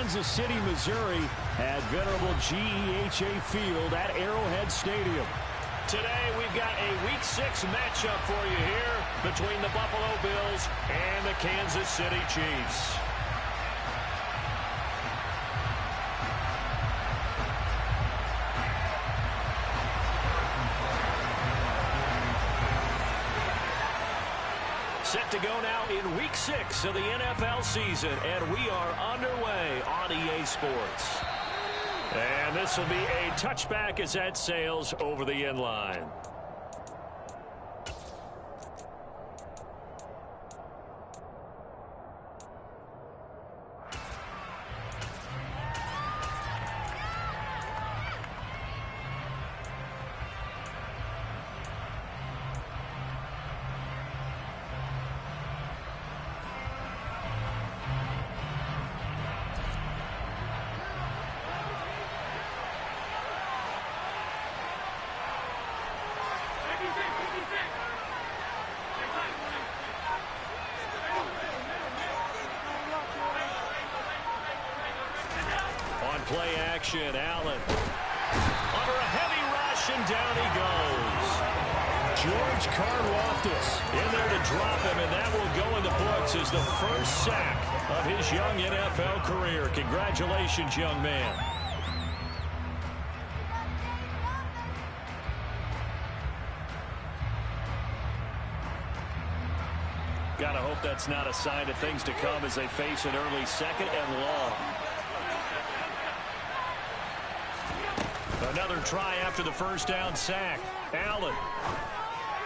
Kansas City, Missouri at venerable GEHA Field at Arrowhead Stadium. Today we've got a Week 6 matchup for you here between the Buffalo Bills and the Kansas City Chiefs. Set to go now in Week 6 of the NFL season, and we are underway on EA Sports. And this will be a touchback as that sails over the end line. Play action, Allen. Under a heavy rush, and down he goes. George Karlaftis in there to drop him, and that will go in the books as the first sack of his young NFL career. Congratulations, young man. Gotta hope that's not a sign of things to come as they face an early second and long. Another try after the first down sack. Allen.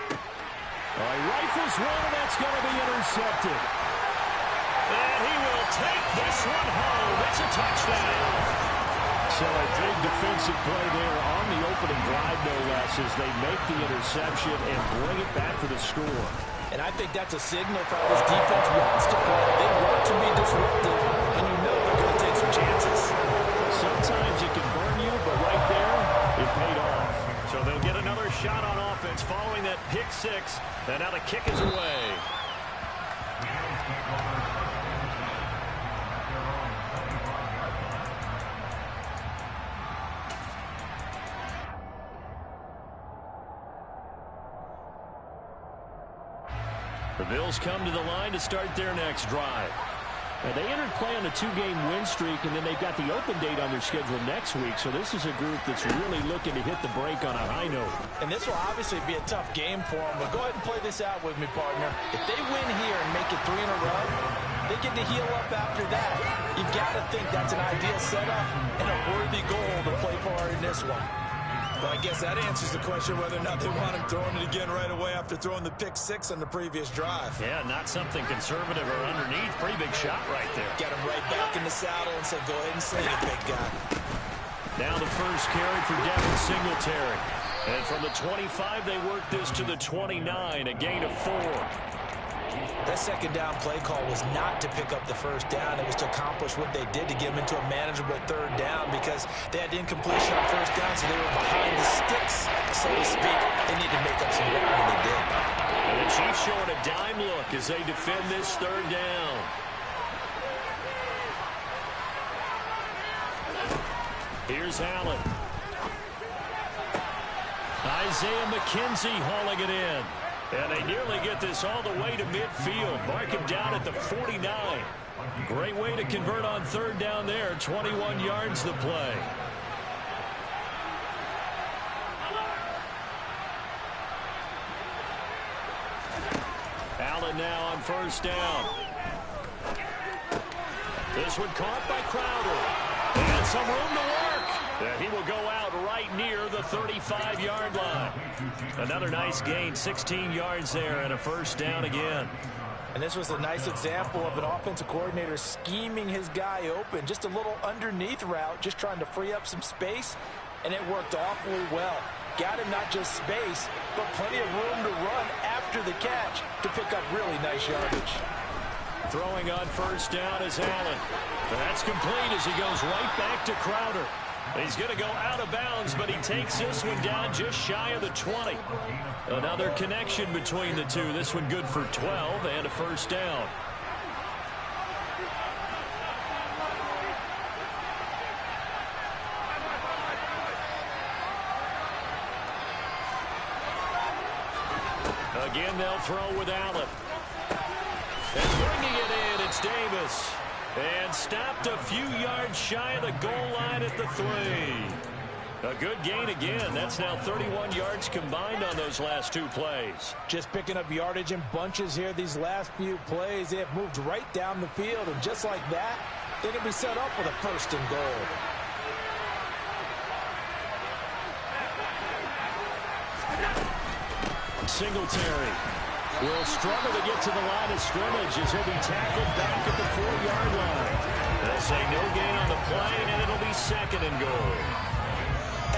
He rifles one, and that's going to be intercepted. And he will take this one home. It's a touchdown. So a big defensive play there on the opening drive, no less, as they make the interception and bring it back for the score. And I think that's a signal for how this defense wants to play. They want to be disruptive, and you know they're going to take some chances. Sometimes it can burn you, but right there, it paid off. So they'll get another shot on offense following that pick six. And now the kick is away. The Bills come to the line to start their next drive. Now, they entered play on a 2-game win streak, and then they've got the open date on their schedule next week. So this is a group that's really looking to hit the break on a high note. And this will obviously be a tough game for them. But go ahead and play this out with me, partner. If they win here and make it 3 in a row, they get to heal up after that. You've got to think that's an ideal setup and a worthy goal to play for in this one. Well, I guess that answers the question whether or not they want him throwing it again right away after throwing the pick six on the previous drive. Yeah, not something conservative or underneath. Pretty big shot right there. Got him right back in the saddle and said, go ahead and sling it, big guy. Now the first carry for Devin Singletary. And from the 25, they work this to the 29, a gain of 4. That second down play call was not to pick up the first down. It was to accomplish what they did to get them into a manageable third down because they had incompletion on first down, so they were behind the sticks, so to speak. They need to make up some ground, and they did. And the Chiefs showing a dime look as they defend this third down. Here's Allen. Isaiah McKenzie hauling it in. And they nearly get this all the way to midfield. Mark him down at the 49. Great way to convert on third down there. 21 yards the play. Allen now on first down. This one caught by Crowder. And some room to work. He will go out right near the 35-yard line. Another nice gain, 16 yards there, and a first down again. And this was a nice example of an offensive coordinator scheming his guy open. Just a little underneath route, just trying to free up some space, and it worked awfully well. Got him not just space, but plenty of room to run after the catch to pick up really nice yardage. Throwing on first down is Allen. That's complete as he goes right back to Crowder. He's going to go out of bounds, but he takes this one down just shy of the 20. Another connection between the two. This one good for 12 and a first down. Again, they'll throw with Allen. And bringing it in, it's Davis. And stopped a few yards shy of the goal line at the 3. A good gain again. That's now 31 yards combined on those last 2 plays. Just picking up yardage in bunches here these last few plays. They have moved right down the field, and just like that, they can be set up with a 1st and goal. Singletary will struggle to get to the line of scrimmage as he'll be tackled back at the 4-yard line. They'll say no gain on the play, and it'll be 2nd and goal.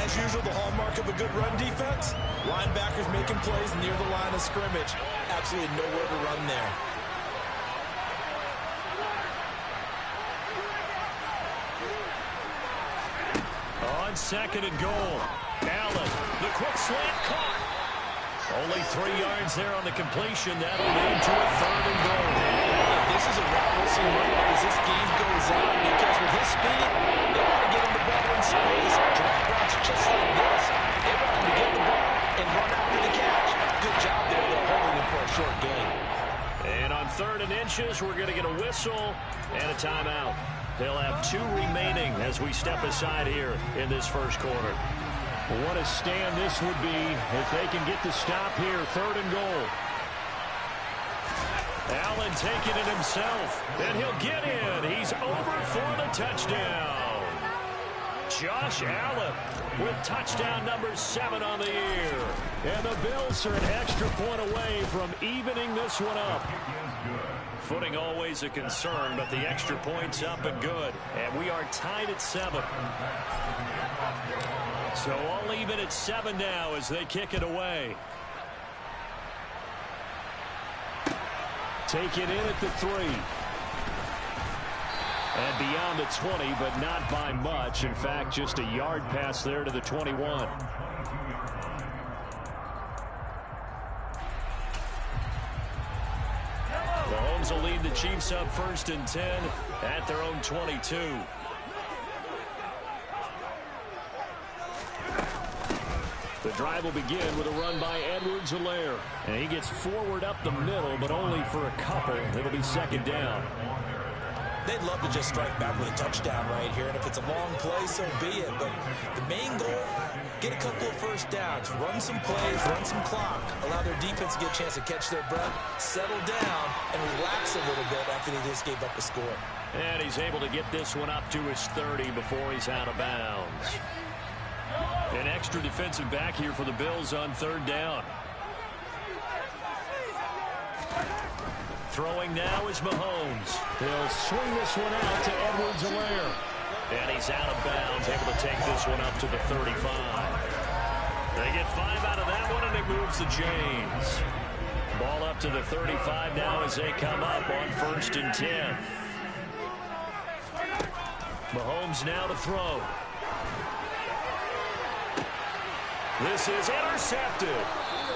As usual, the hallmark of a good run defense, linebackers making plays near the line of scrimmage. Absolutely nowhere to run there. On 2nd and goal, Allen, the quick slant caught. Only 3 yards there on the completion. That'll lead to a 3rd and goal. This is a route we'll see more as this game goes on, because with his speed, they want to get him the ball in space. Drop routes just like this. They want him to get the ball and run after the catch. Good job there, though, holding him for a short gain. And on 3rd and inches, we're going to get a whistle and a timeout. They'll have 2 remaining as we step aside here in this first quarter. What a stand this would be if they can get the stop here. 3rd and goal. Allen taking it himself, and he'll get in. He's over for the touchdown. Josh Allen with touchdown number 7 on the year. And the Bills are an extra point away from evening this one up. Footing always a concern, but the extra point's up and good. And we are tied at 7. So all even at 7 now as they kick it away. Take it in at the 3. And beyond the 20, but not by much. In fact, just a yard pass there to the 21. Mahomes will lead the Chiefs up 1st and 10 at their own 22. The drive will begin with a run by Edwards-Helaire. And he gets forward up the middle, but only for a couple. It'll be 2nd down. They'd love to just strike back with a touchdown right here, and if it's a long play, so be it. But the main goal, get a couple of 1st downs, run some plays, run some clock, allow their defense to get a chance to catch their breath, settle down, and relax a little bit after they just gave up a score. And he's able to get this one up to his 30 before he's out of bounds. An extra defensive back here for the Bills on 3rd down. Throwing now is Mahomes. He'll swing this one out to Edwards-Helaire. And he's out of bounds, able to take this one up to the 35. They get 5 out of that one, and it moves to James. Ball up to the 35 now as they come up on 1st and 10. Mahomes now to throw. This is intercepted.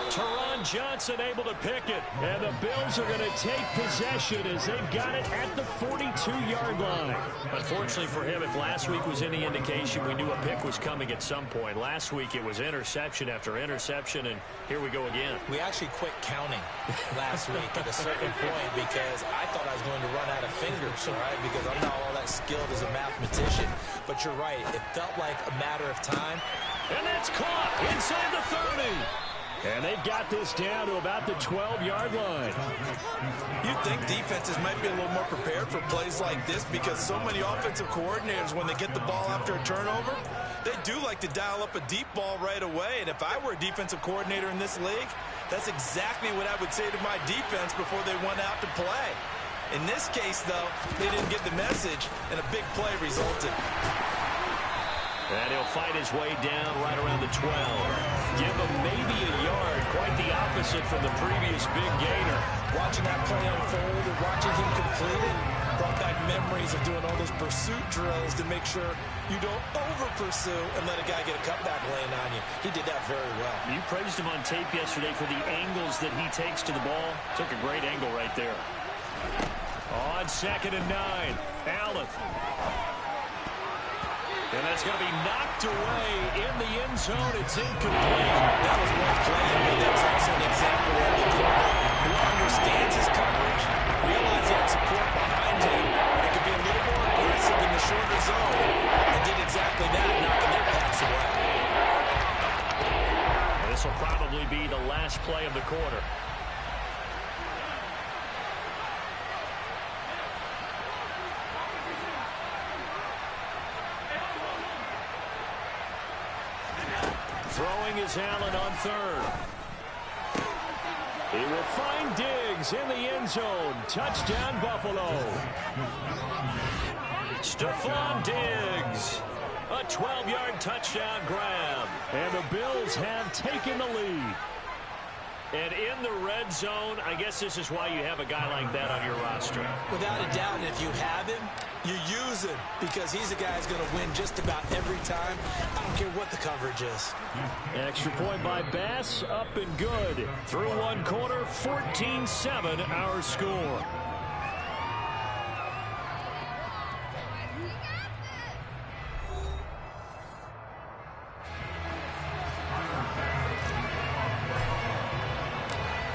Teron Johnson able to pick it. And the Bills are going to take possession as they've got it at the 42-yard line. Unfortunately for him, if last week was any indication, we knew a pick was coming at some point. Last week it was interception after interception, and here we go again. We actually quit counting last week at a certain point because I thought I was going to run out of fingers, all right, because I'm not all that skilled as a mathematician. But you're right. It felt like a matter of time. And that's caught inside the 30. And they've got this down to about the 12-yard line. You'd think defenses might be a little more prepared for plays like this because so many offensive coordinators, when they get the ball after a turnover, they do like to dial up a deep ball right away. And if I were a defensive coordinator in this league, that's exactly what I would say to my defense before they went out to play. In this case, though, they didn't get the message, and a big play resulted. And he'll fight his way down right around the 12. Give him maybe a yard. Quite the opposite from the previous big gainer. Watching that play unfold and watching him complete it brought back memories of doing all those pursuit drills to make sure you don't over-pursue and let a guy get a cutback lane on you. He did that very well. You praised him on tape yesterday for the angles that he takes to the ball. Took a great angle right there. On 2nd and 9, Allen. And that's going to be knocked away in the end zone. It's incomplete. That was well played, but that's also an example of a corner who understands his coverage, realizes he has support behind him, and can be a little more aggressive in the shorter zone, and did exactly that, knocking their pass away. This will probably be the last play of the quarter. Throwing is Allen on third. He will find Diggs in the end zone. Touchdown, Buffalo. Stephon Diggs. A 12-yard touchdown grab. And the Bills have taken the lead. And in the red zone, I guess this is why you have a guy like that on your roster. Without a doubt, if you have him, you use him because he's a guy who's going to win just about every time. I don't care what the coverage is. Extra point by Bass, up and good. Through one quarter, 14-7 our score.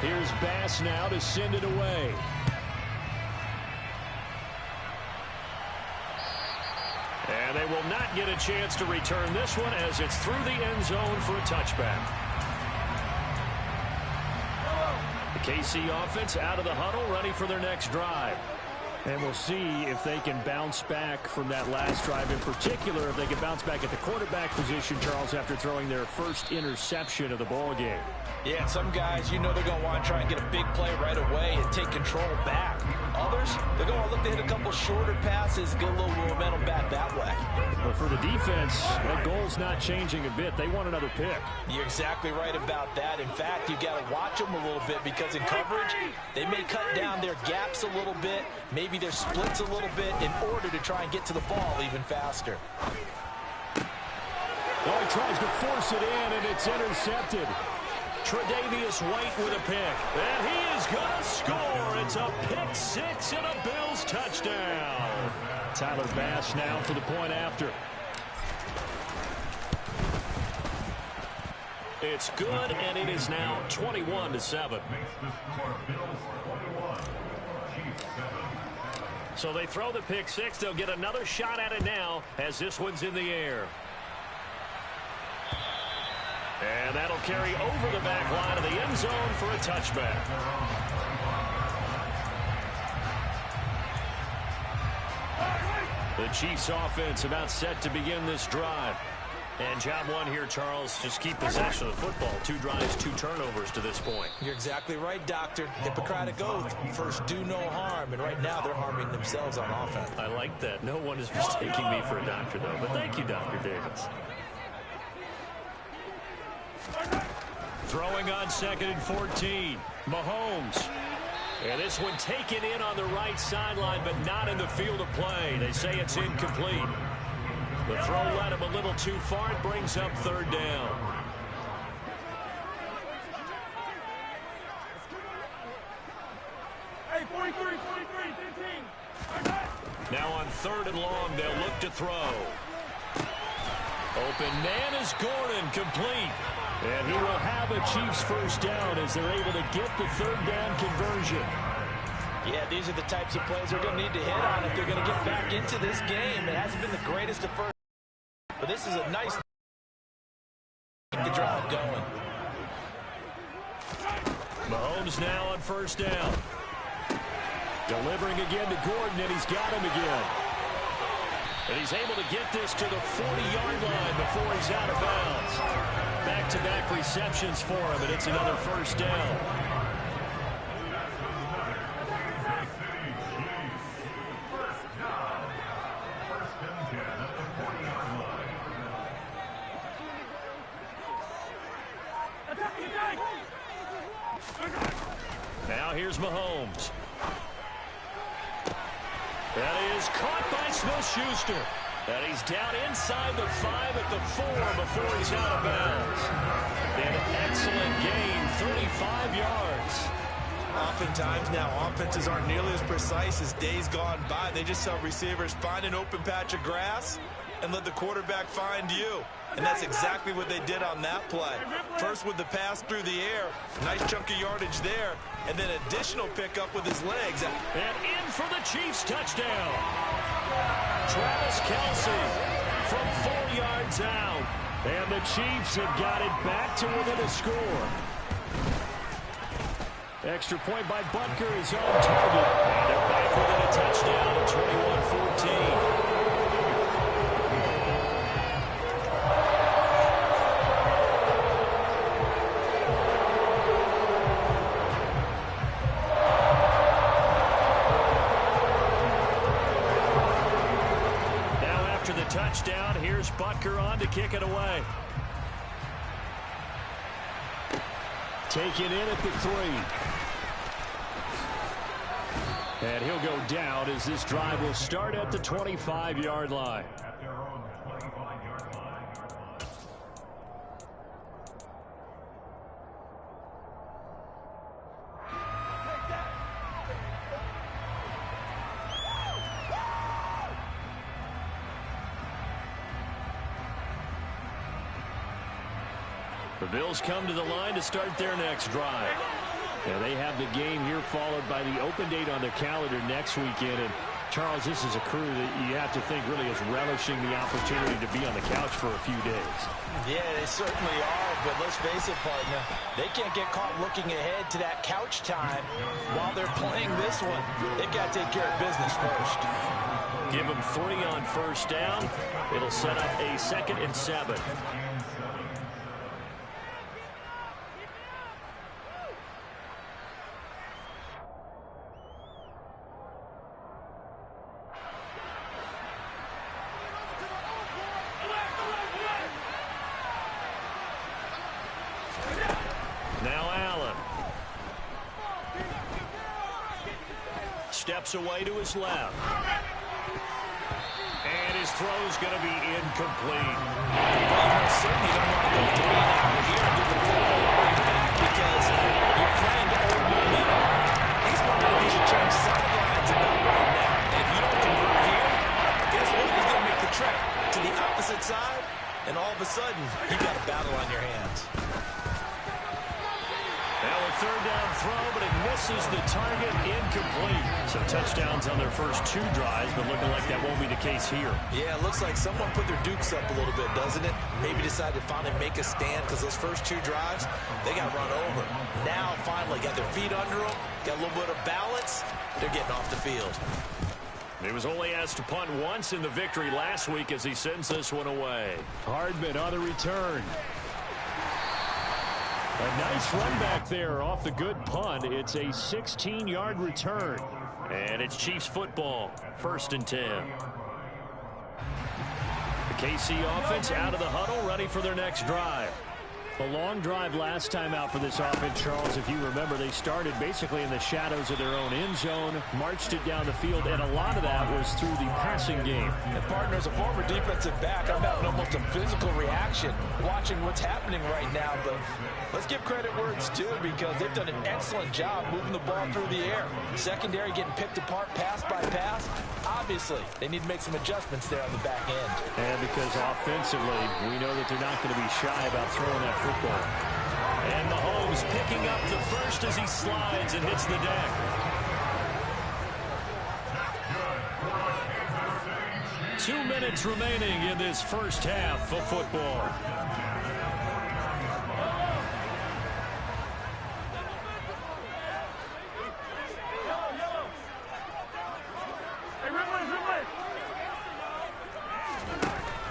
Here's Bass now to send it away. And they will not get a chance to return this one as it's through the end zone for a touchback. The KC offense out of the huddle, ready for their next drive. And we'll see if they can bounce back from that last drive. In particular, if they can bounce back at the quarterback position, Charles, after throwing their first interception of the ball game. Yeah, some guys, you know they're going to want to try and get a big play right away and take control back. Others, they're going to look to hit a couple shorter passes, get a little momentum back that way. But for the defense, that goal's not changing a bit. They want another pick. You're exactly right about that. In fact, you've got to watch them a little bit because in coverage, they may cut down their gaps a little bit, maybe their splits a little bit in order to try and get to the ball even faster. Well, he tries to force it in, and it's intercepted. Tre'Davious White with a pick. And he is going to score. It's a pick six and a Bills touchdown. Tyler Bass now for the point after. It's good, and it is now 21-7. So they throw the pick six. They'll get another shot at it now as this one's in the air. And that'll carry over the back line of the end zone for a touchback. The Chiefs offense about set to begin this drive. And job one here, Charles, just keep possession of the football. 2 drives, 2 turnovers to this point. You're exactly right, Doctor. Hippocratic oath. First, do no harm. And right now, they're harming themselves on offense. I like that. No one is mistaking me for a doctor, though. But thank you, Dr. Davis. Throwing on 2nd and 14. Mahomes. And this one taken in on the right sideline, but not in the field of play. They say it's incomplete. The throw led him a little too far. It brings up 3rd down. Hey, 43, 15. Now on 3rd and long, they'll look to throw. Open man is Gordon, complete. And he will have a Chiefs first down as they're able to get the 3rd down conversion. Yeah, these are the types of plays they're going to need to hit on if they're going to get back into this game. It hasn't been the greatest at first, but this is a nice keep the drive going. Mahomes now on 1st down. Delivering again to Gordon, and he's got him again. And he's able to get this to the 40-yard line before he's out of bounds. Back-to-back receptions for him, and it's another 1st down. Now here's Mahomes. That is caught by Smith-Schuster. And he's down inside the 5 at the 4 before he's out of bounds. An excellent gain, 35 yards. Oftentimes now, offenses aren't nearly as precise as days gone by. They just tell receivers, find an open patch of grass and let the quarterback find you. And that's exactly what they did on that play. First with the pass through the air, nice chunk of yardage there, and then additional pickup with his legs. And in for the Chiefs touchdown. Travis Kelce from 4 yards out. And the Chiefs have got it back to within a score. Extra point by Butker is on target. And they're back within a touchdown at 21-14. After the touchdown, here's Butker on to kick it away. Taken in at the 3. And he'll go down as this drive will start at the 25-yard line. The Bills come to the line to start their next drive. And they have the game here followed by the open date on their calendar next weekend. And Charles, this is a crew that you have to think really is relishing the opportunity to be on the couch for a few days. Yeah, they certainly are, but let's face it, partner, they can't get caught looking ahead to that couch time while they're playing this one. They've got to take care of business first. Give them 3 on first down. It'll set up a 2nd and 7. Steps away to his left. And his throw's going to be incomplete. Well, certainly don't want to go 3 and out here and get the football right back because you're playing to old momentum. He's wondering if he should change sidelines about right now. And if you don't convert here, guess what? He's going to make the trek to the opposite side, and all of a sudden, you've got a battle on your hands. Now a 3rd down throw, but it misses the target, incomplete. So touchdowns on their first 2 drives, but looking like that won't be the case here. Yeah, it looks like someone put their dukes up a little bit, doesn't it? Maybe decided to finally make a stand because those first 2 drives, they got run over. Now, finally, got their feet under them, got a little bit of balance. They're getting off the field. He was only asked to punt once in the victory last week as he sends this one away. Hardman on the return. A nice run back there off the good punt. It's a 16-yard return. And it's Chiefs football, 1st and 10. The KC offense out of the huddle, ready for their next drive. A long drive last time out for this offense, Charles. If you remember, they started basically in the shadows of their own end zone, marched it down the field, and a lot of that was through the passing game. And partner, as a former defensive back, I'm having almost a physical reaction watching what's happening right now. But let's give credit where it's due because they've done an excellent job moving the ball through the air. Secondary getting picked apart pass by pass. Obviously, they need to make some adjustments there on the back end. And because offensively, we know that they're not going to be shy about throwing that football. And Mahomes picking up the first as he slides and hits the deck. Two minutes remaining in this first half of football.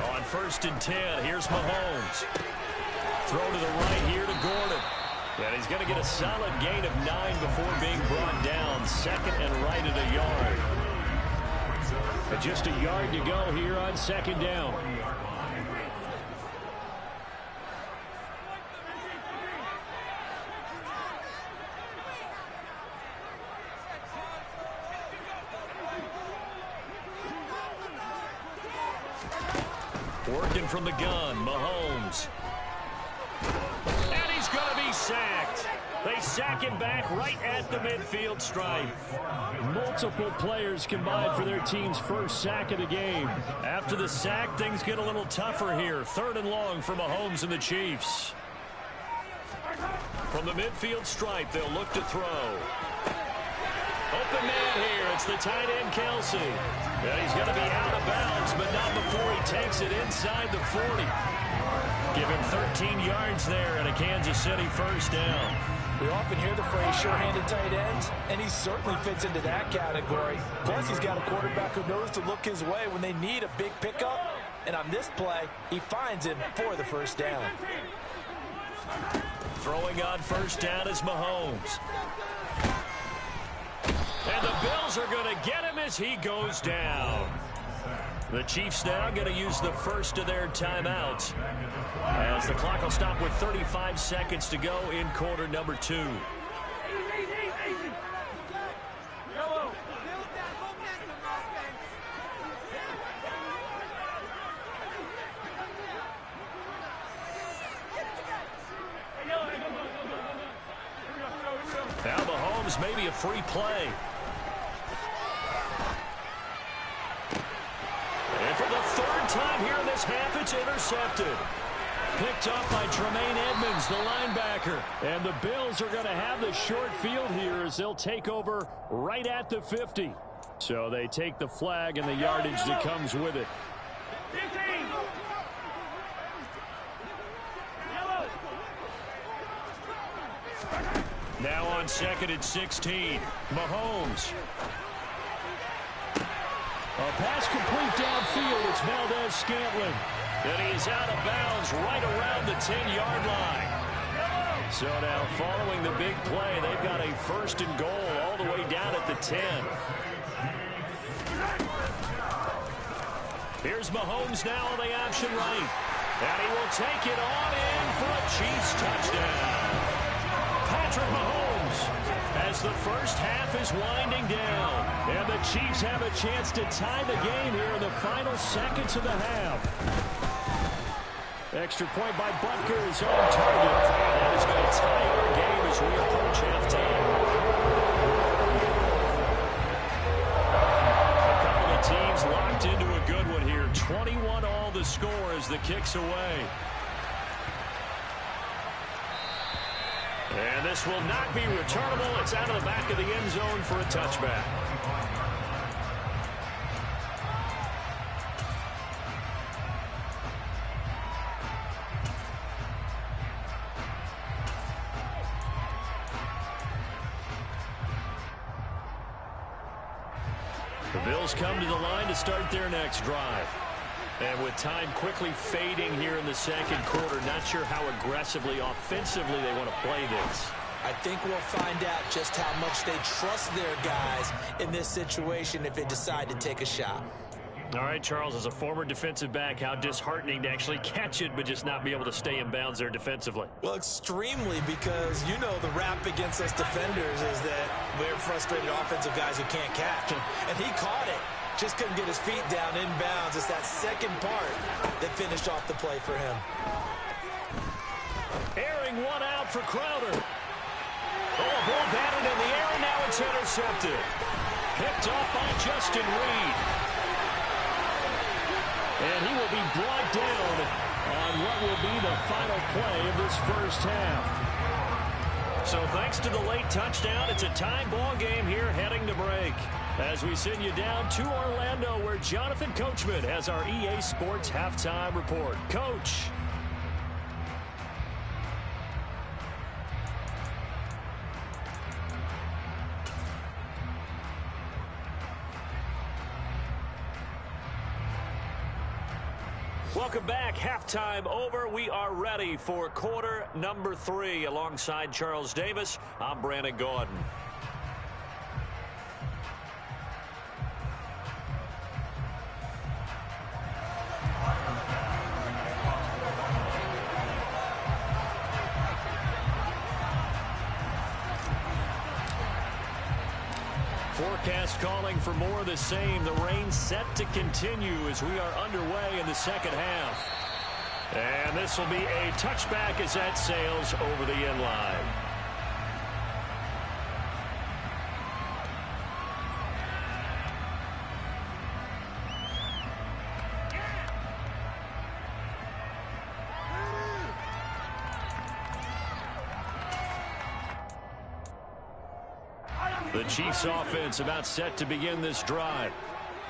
On 1st and 10, here's Mahomes. Throw to the right here to Gordon. And he's going to get a solid gain of 9 before being brought down. 2nd and right at a yard. And just a yard to go here on 2nd down. Working from the gun, Mahomes. And he's going to be sacked. They sack him back right at the midfield stripe. Multiple players combined for their team's first sack of the game. After the sack, things get a little tougher here. 3rd and long for Mahomes and the Chiefs. From the midfield stripe, they'll look to throw. Open man here. It's the tight end, Kelsey. And he's going to be out of bounds, but not before he takes it inside the 40. Give him 13 yards there and a Kansas City first down. We often hear the phrase sure-handed tight ends, and he certainly fits into that category. Plus, he's got a quarterback who knows to look his way when they need a big pickup. And on this play, he finds him for the first down. Throwing on first down is Mahomes. And the Bills are going to get him as he goes down. The Chiefs now going to use the first of their timeouts, as the clock will stop with 35 seconds to go in quarter number 2. Now Mahomes maybe a free play. And for the 3rd time here in this half, it's intercepted. Picked up by Tremaine Edmonds, the linebacker. And the Bills are going to have the short field here as they'll take over right at the 50. So they take the flag and the yardage that comes with it. Now on 2nd and 16, Mahomes. A pass complete downfield. It's Valdez-Scantling. And he's out of bounds right around the 10-yard line. So now following the big play, they've got a 1st and goal all the way down at the 10. Here's Mahomes now on the option right. And he will take it on in for a Chiefs touchdown. Patrick Mahomes, as the first half is winding down. And the Chiefs have a chance to tie the game here in the final seconds of the half. Extra point by Butker is on target. That is going to tie our game as we approach halftime. A couple of teams locked into a good one here. 21 all the score as the kick's away. And this will not be returnable. It's out of the back of the end zone for a touchback. The Bills come to the line to start their next drive. And with time quickly fading here in the 2nd quarter, not sure how aggressively, offensively they want to play this. I think we'll find out just how much they trust their guys in this situation if they decide to take a shot. All right, Charles, as a former defensive back, how disheartening to actually catch it but just not be able to stay in bounds there defensively. Well, extremely, because you know the rap against us defenders is that we're frustrated offensive guys who can't catch. And he caught it. Just couldn't get his feet down in bounds. It's that second part that finished off the play for him. Airing one out for Crowder. Oh, ball batted in the air, and now it's intercepted. Picked off by Justin Reed. And he will be brought down on what will be the final play of this first half. So thanks to the late touchdown, it's a tie ball game here heading to break. As we send you down to Orlando, where Jonathan Coachman has our EA Sports halftime report. Coach. Welcome back. Halftime over. We are ready for quarter number 3. Alongside Charles Davis, I'm Brandon Gordon. Forecast calling for more of the same. The rain set to continue as we are underway in the second half. And this will be a touchback as that sails over the end line. The Chiefs offense about set to begin this drive.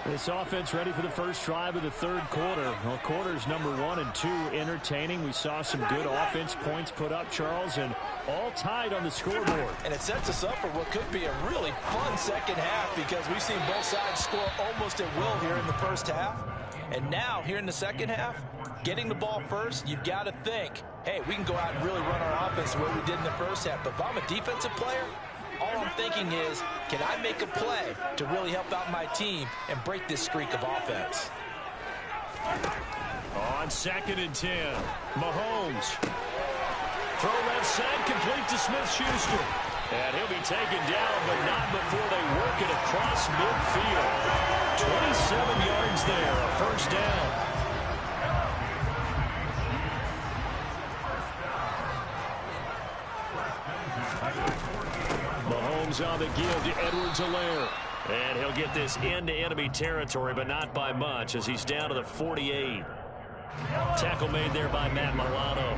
This offense ready for the first drive of the third quarter. Well, quarters number 1 and 2 entertaining. We saw some good offense points put up, Charles, and all tied on the scoreboard. And it sets us up for what could be a really fun second half because we've seen both sides score almost at will here in the first half. And now, here in the second half, getting the ball first, you've got to think, hey, we can go out and really run our offense the way we did in the first half. But if I'm a defensive player, all I'm thinking is, can I make a play to really help out my team and break this streak of offense? On 2nd and 10, Mahomes. Throw left side, complete to Smith-Schuster. And he'll be taken down, but not before they work it across midfield. 27 yards there, a first down. Mahomes on the give to Edwards-Helaire. And he'll get this into enemy territory, but not by much as he's down to the 48. Tackle made there by Matt Milano.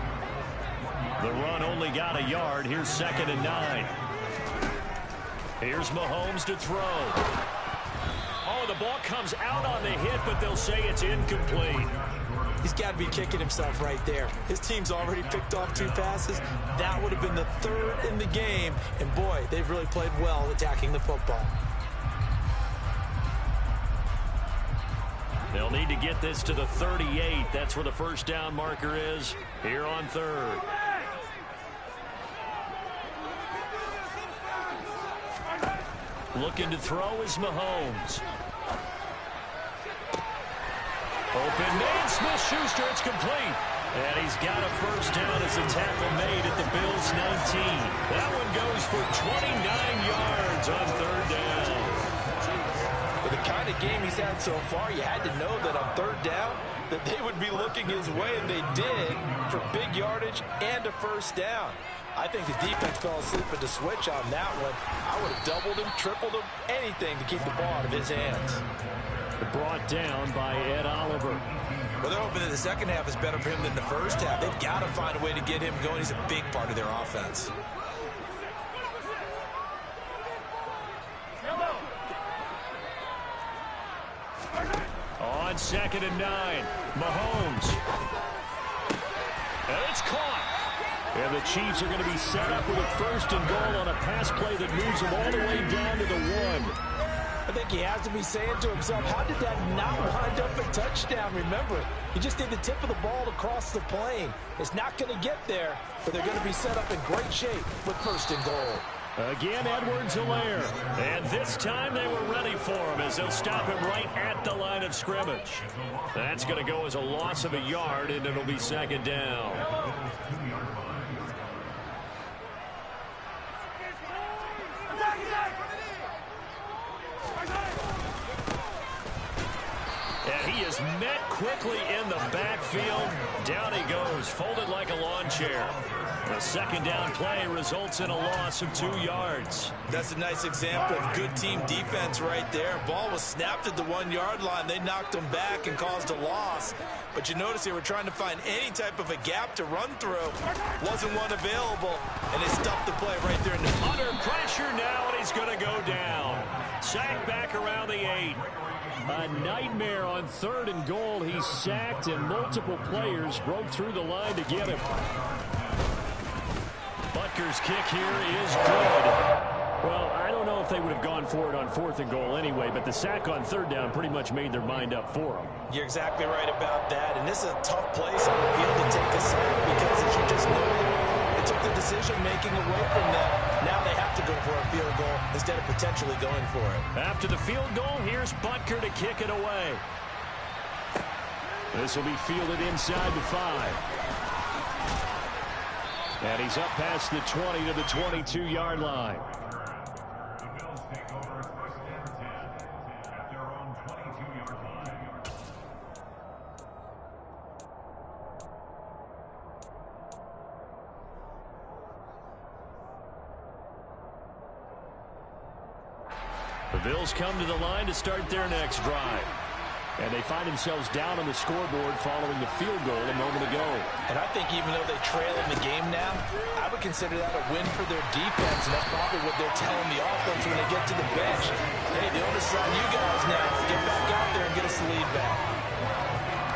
The run only got a yard. Here's 2nd and 9. Here's Mahomes to throw. Oh, the ball comes out on the hit, but they'll say it's incomplete. He's got to be kicking himself right there. His team's already picked off 2 passes. That would have been the 3rd in the game. And, boy, they've really played well attacking the football. They'll need to get this to the 38. That's where the first down marker is here on 3rd. Looking to throw is Mahomes. Open man, Smith-Schuster, it's complete. And he's got a first down as a tackle made at the Bills' 19. That one goes for 29 yards on 3rd down. With the kind of game he's had so far, you had to know that on 3rd down that they would be looking his way, and they did, for big yardage and a first down. I think the defense fell asleep at the switch on that one. I would have doubled him, tripled him, anything to keep the ball out of his hands. Brought down by Ed Oliver. Well, they're hoping that the second half is better for him than the first half. They've got to find a way to get him going. He's a big part of their offense. On 2nd and 9, Mahomes. And it's caught. And the Chiefs are going to be set up with a 1st and goal on a pass play that moves them all the way down to the 1. I think he has to be saying to himself, how did that not wind up a touchdown? Remember, he just did the tip of the ball across the plane. It's not going to get there, but they're going to be set up in great shape with 1st and goal. Again, Edwards-Helaire. And this time they were ready for him as they'll stop him right at the line of scrimmage. That's going to go as a loss of a yard, and it'll be 2nd down. And he is met quickly in the backfield. Down he goes, folded like a lawn chair. The 2nd down play results in a loss of 2 yards. That's a nice example of good team defense right there. Ball was snapped at the 1-yard line. They knocked him back and caused a loss. But you notice they were trying to find any type of a gap to run through. Wasn't one available, and they stuffed the play right there. Under pressure now, and he's going to go down. Sacked back around the 8. A nightmare on 3rd and goal. He's sacked, and multiple players broke through the line to get him. Butker's kick here is good. Well, I don't know if they would have gone for it on 4th and goal anyway, but the sack on 3rd down pretty much made their mind up for them. You're exactly right about that, and this is a tough place on the field to take a sack because, as you just noted, it took the decision-making away from them. Now they have to go for a field goal instead of potentially going for it. After the field goal, here's Butker to kick it away. This will be fielded inside the 5. And he's up past the 20 to the 22-yard line. The Bills come to the line to start their next drive. And they find themselves down on the scoreboard following the field goal a moment ago. And I think even though they trail in the game now, I would consider that a win for their defense, and that's probably what they're telling the offense when they get to the bench. Hey, the onus is on you guys now. Get back out there and get us the lead back.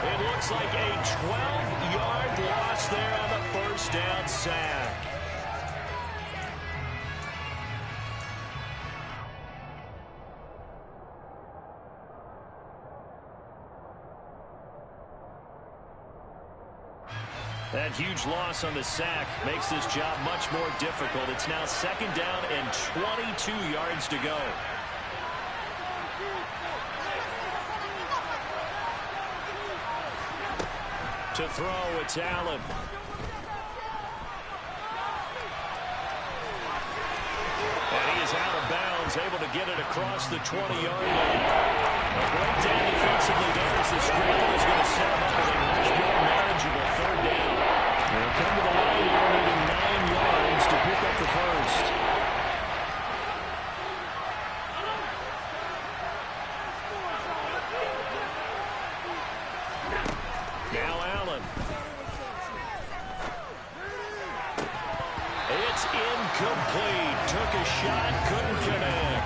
It looks like a 12-yard loss there on the first down sack. That huge loss on the sack makes this job much more difficult. It's now second down and 22 yards to go. To throw, it's Allen. And he is out of bounds, able to get it across the 20-yard line. A breakdown defensively there as the scramble is going to set him up with a much more manageable third down. They'll come to the line here needing 9 yards to pick up the first. Now Allen. It's incomplete. Took a shot, couldn't connect.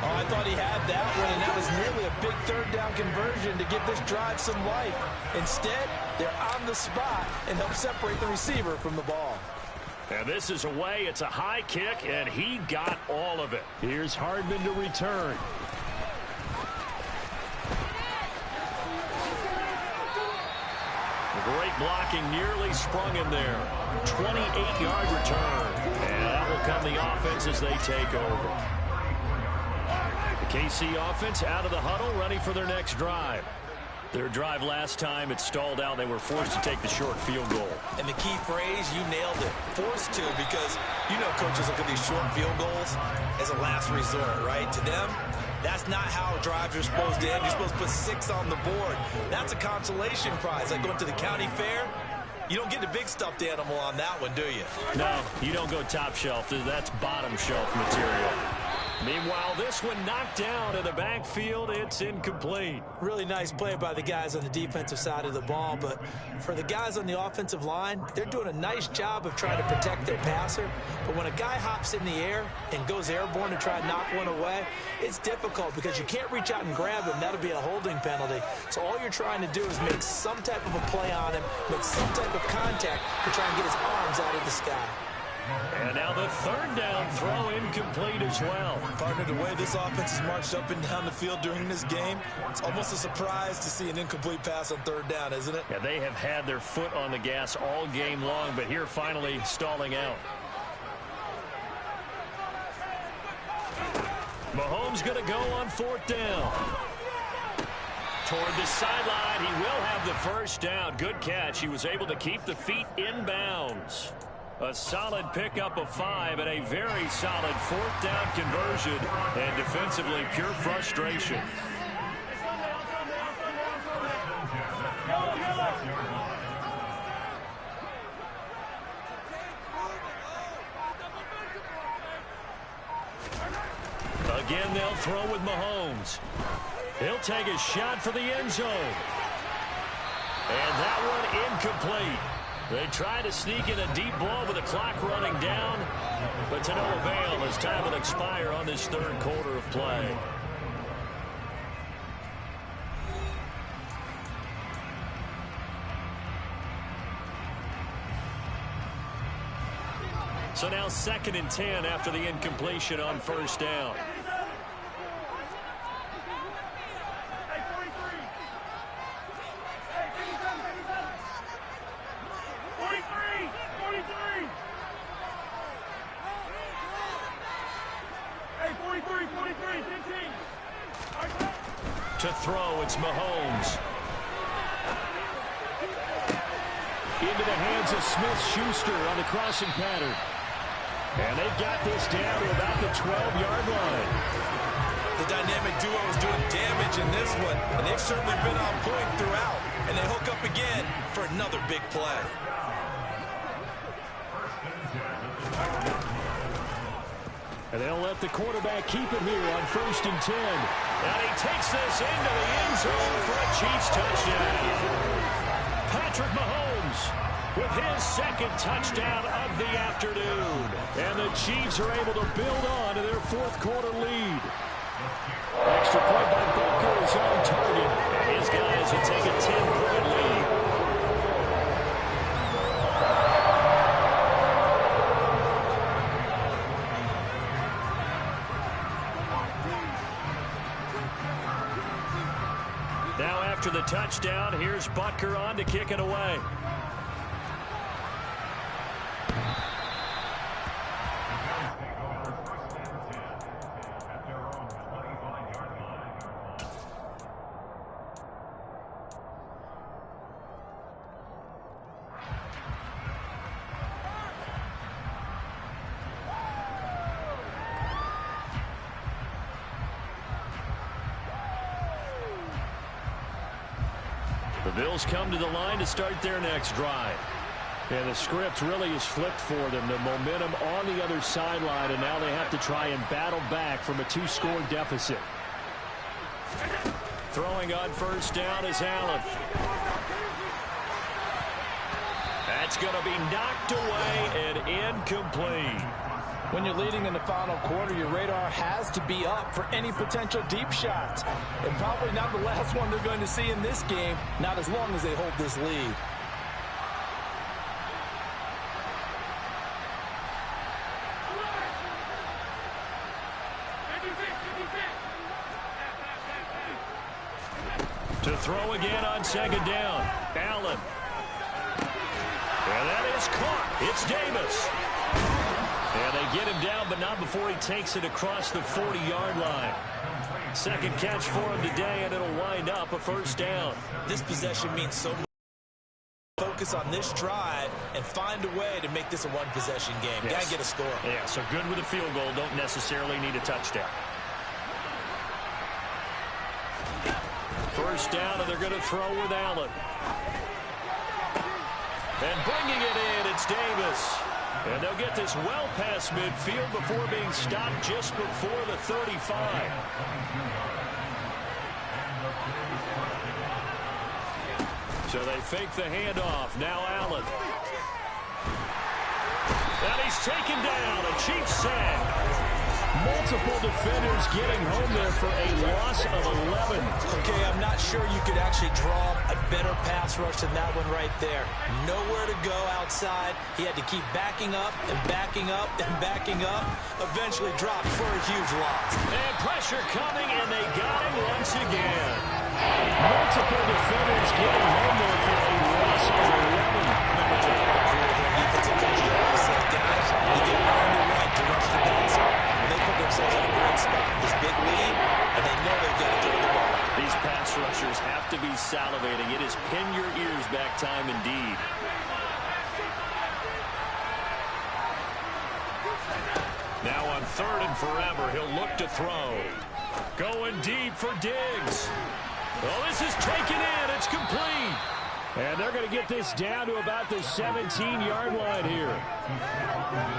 Oh, I thought he had that one, and that was nearly a big third down conversion to give this drive some life. Instead, they're on the spot and help separate the receiver from the ball. And this is away. It's a high kick, and he got all of it. Here's Hardman to return. Great blocking, nearly sprung him there. 28-yard return. And that will come the offense as they take over. The KC offense out of the huddle, ready for their next drive. Their drive last time, it stalled out. They were forced to take the short field goal. And the key phrase, you nailed it. Forced to, because you know coaches look at these short field goals as a last resort, right? To them, that's not how drives are supposed to end. You're supposed to put 6 on the board. That's a consolation prize. Like going to the county fair, you don't get the big stuffed animal on that one, do you? No, you don't go top shelf. That's bottom shelf material. Meanwhile, this one knocked down in the backfield. It's incomplete. Really nice play by the guys on the defensive side of the ball, but for the guys on the offensive line, they're doing a nice job of trying to protect their passer. But when a guy hops in the air and goes airborne to try and knock one away, it's difficult because you can't reach out and grab him. That'll be a holding penalty. So all you're trying to do is make some type of a play on him, make some type of contact to try and get his arms out of the sky. And now the third down throw incomplete as well. Partner, the way this offense has marched up and down the field during this game, it's almost a surprise to see an incomplete pass on third down, isn't it? Yeah, they have had their foot on the gas all game long, but here finally stalling out. Mahomes going to go on fourth down. Toward the sideline, he will have the first down. Good catch. He was able to keep the feet in bounds. A solid pickup of 5 and a very solid fourth down conversion. And defensively, pure frustration. Again, they'll throw with Mahomes. He'll take a shot for the end zone. And that one incomplete. They try to sneak in a deep ball with the clock running down, but to no avail as time will expire on this third quarter of play. So now 2nd and 10 after the incompletion on first down. To throw, it's Mahomes. Into the hands of Smith-Schuster on the crossing pattern. And they've got this down to about the 12-yard line. The dynamic duo is doing damage in this one, and they've certainly been on point throughout. And they hook up again for another big play. And they'll let the quarterback keep it here on 1st and 10. And he takes this into the end zone for a Chiefs touchdown. Patrick Mahomes with his second touchdown of the afternoon. And the Chiefs are able to build on to their fourth quarter lead. Extra point by Booker is on target. And his guys will take a 10-point lead. Now after the touchdown, here's Butker on to kick it away. The Bills come to the line to start their next drive. And the script really is flipped for them. The momentum on the other sideline, and now they have to try and battle back from a 2-score deficit. Throwing on first down is Allen. That's going to be knocked away and incomplete. When you're leading in the final quarter, your radar has to be up for any potential deep shots. And probably not the last one they're going to see in this game, not as long as they hold this lead. To throw again on second down. Allen. And that is caught. It's Davis. And they get him down, but not before he takes it across the 40-yard line. Second catch for him today, and it'll wind up a first down. This possession means so much. Focus on this drive and find a way to make this a one-possession game. Yes. Got to get a score. Yeah, so good with a field goal. Don't necessarily need a touchdown. First down, and they're going to throw with Allen. And bringing it in, it's Davis. And they'll get this well past midfield before being stopped just before the 35. So they fake the handoff. Now Allen. And he's taken down. A Chiefs sack. Multiple defenders getting home there for a loss of 11. Okay, I'm not sure you could actually draw a better pass rush than that one right there. Nowhere to go outside. He had to keep backing up and backing up and backing up. Eventually dropped for a huge loss. And pressure coming, and they got him once again. Multiple defenders getting home there for a loss of 11. Defensive coach always said, guys, you get on the right to rush the passer. They put themselves in a great spot. This big lead, and they know they've got to throw the ball. These pass rushers have to be salivating. It is pin your ears back time indeed. Now on third and forever, he'll look to throw. Going deep for Diggs. Well, this is taken in. It's complete. And they're going to get this down to about the 17-yard line here.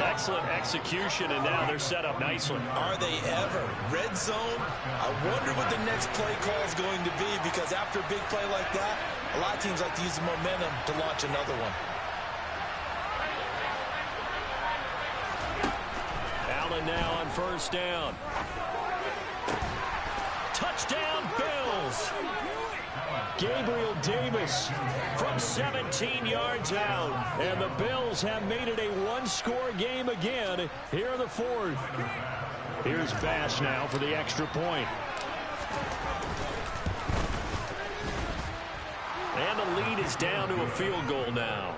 Excellent execution, and now they're set up nicely. Are they ever? Red zone? I wonder what the next play call is going to be, because after a big play like that, a lot of teams like to use the momentum to launch another one. Allen now on first down. Touchdown, Bills. Gabriel Davis from 17 yards out. And the Bills have made it a one-score game again here in the fourth. Here's Bass now for the extra point. And the lead is down to a field goal now.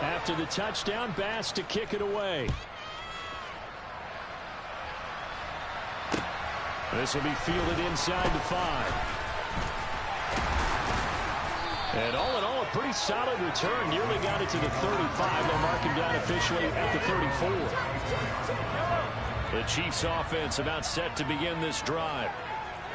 After the touchdown, Bass to kick it away. This will be fielded inside the 5. And all in all, a pretty solid return. Nearly got it to the 35. They'll mark him down officially at the 34. The Chiefs offense about set to begin this drive.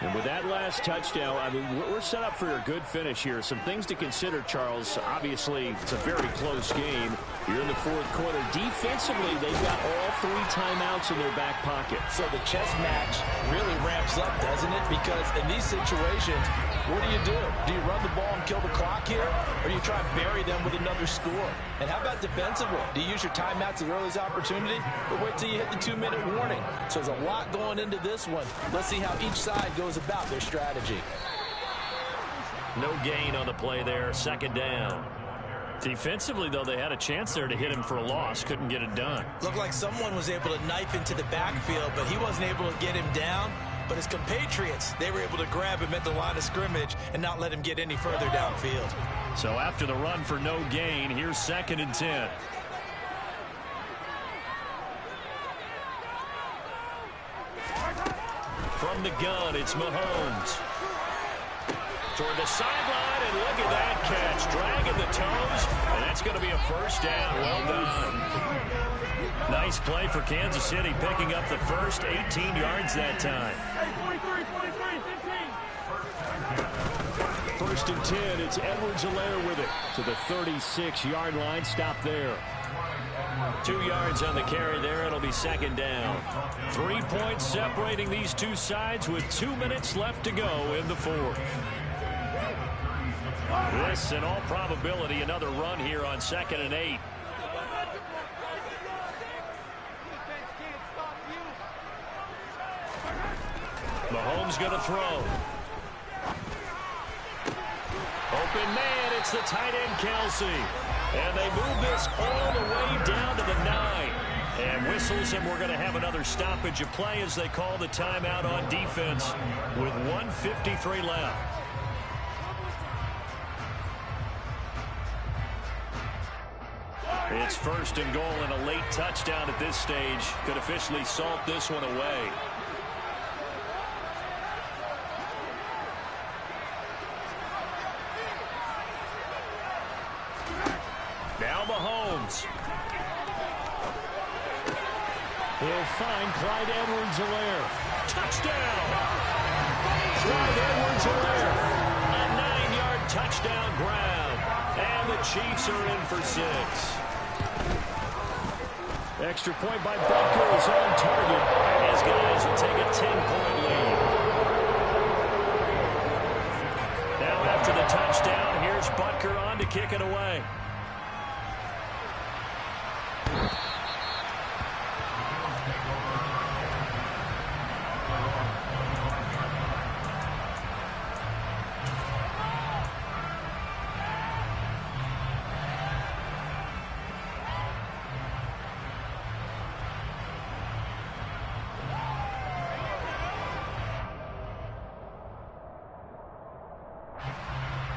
And with that last touchdown, I mean, we're set up for a good finish here. Some things to consider, Charles. Obviously, it's a very close game. You're in the fourth quarter. Defensively, they've got all 3 timeouts in their back pocket. So the chess match really ramps up, doesn't it? Because in these situations, what do? Do you run the ball and kill the clock here? Or do you try and bury them with another score? And how about defensively? Do you use your timeouts as early as opportunity? Or wait till you hit the 2-minute warning? So there's a lot going into this one. Let's see how each side goes about their strategy. No gain on the play there. Second down. Defensively, though, they had a chance there to hit him for a loss. Couldn't get it done. Looked like someone was able to knife into the backfield, but he wasn't able to get him down. But his compatriots, they were able to grab him at the line of scrimmage and not let him get any further downfield. So after the run for no gain, here's 2nd and 10. From the gun, it's Mahomes. Toward the sideline, and look at that catch. Dragging the toes, and that's going to be a first down. Well done. Nice play for Kansas City, picking up the first 18 yards that time. 1st and 10, it's Edwards-Helaire with it to the 36-yard line. Stop there. 2 yards on the carry there. It'll be 2nd down. 3 points separating these two sides with 2 minutes left to go in the fourth. This, in all probability, another run here on 2nd and 8. Mahomes going to throw. Open man, it's the tight end, Kelsey. And they move this all the way down to the 9. And whistles, and we're going to have another stoppage of play as they call the timeout on defense with 1:53 left. It's 1st and goal, and a late touchdown at this stage could officially salt this one away. Now Mahomes. He'll find Clyde Edwards-Helaire. Touchdown! Clyde Edwards-Helaire. A 9-yard touchdown grab. And the Chiefs are in for 6. Extra point by Butker is on target. His guys will take a 10-point lead. Now after the touchdown, here's Butker on to kick it away.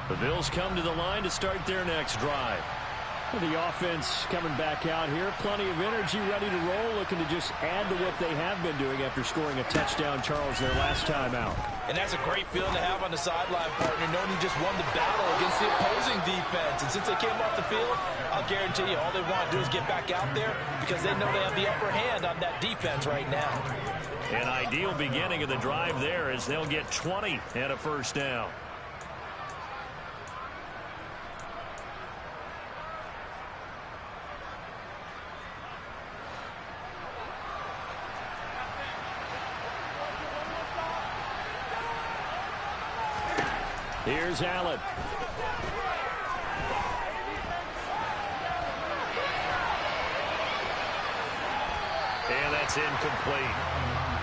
The Bills come to the line to start their next drive. The offense coming back out here. Plenty of energy, ready to roll, looking to just add to what they have been doing after scoring a touchdown, Charles, their last time out. And that's a great feeling to have on the sideline, partner, knowing you just won the battle against the opposing defense. And since they came off the field, I'll guarantee you all they want to do is get back out there because they know they have the upper hand on that defense right now. An ideal beginning of the drive there as they'll get 20 and a first down. Here's Allen. And that's incomplete.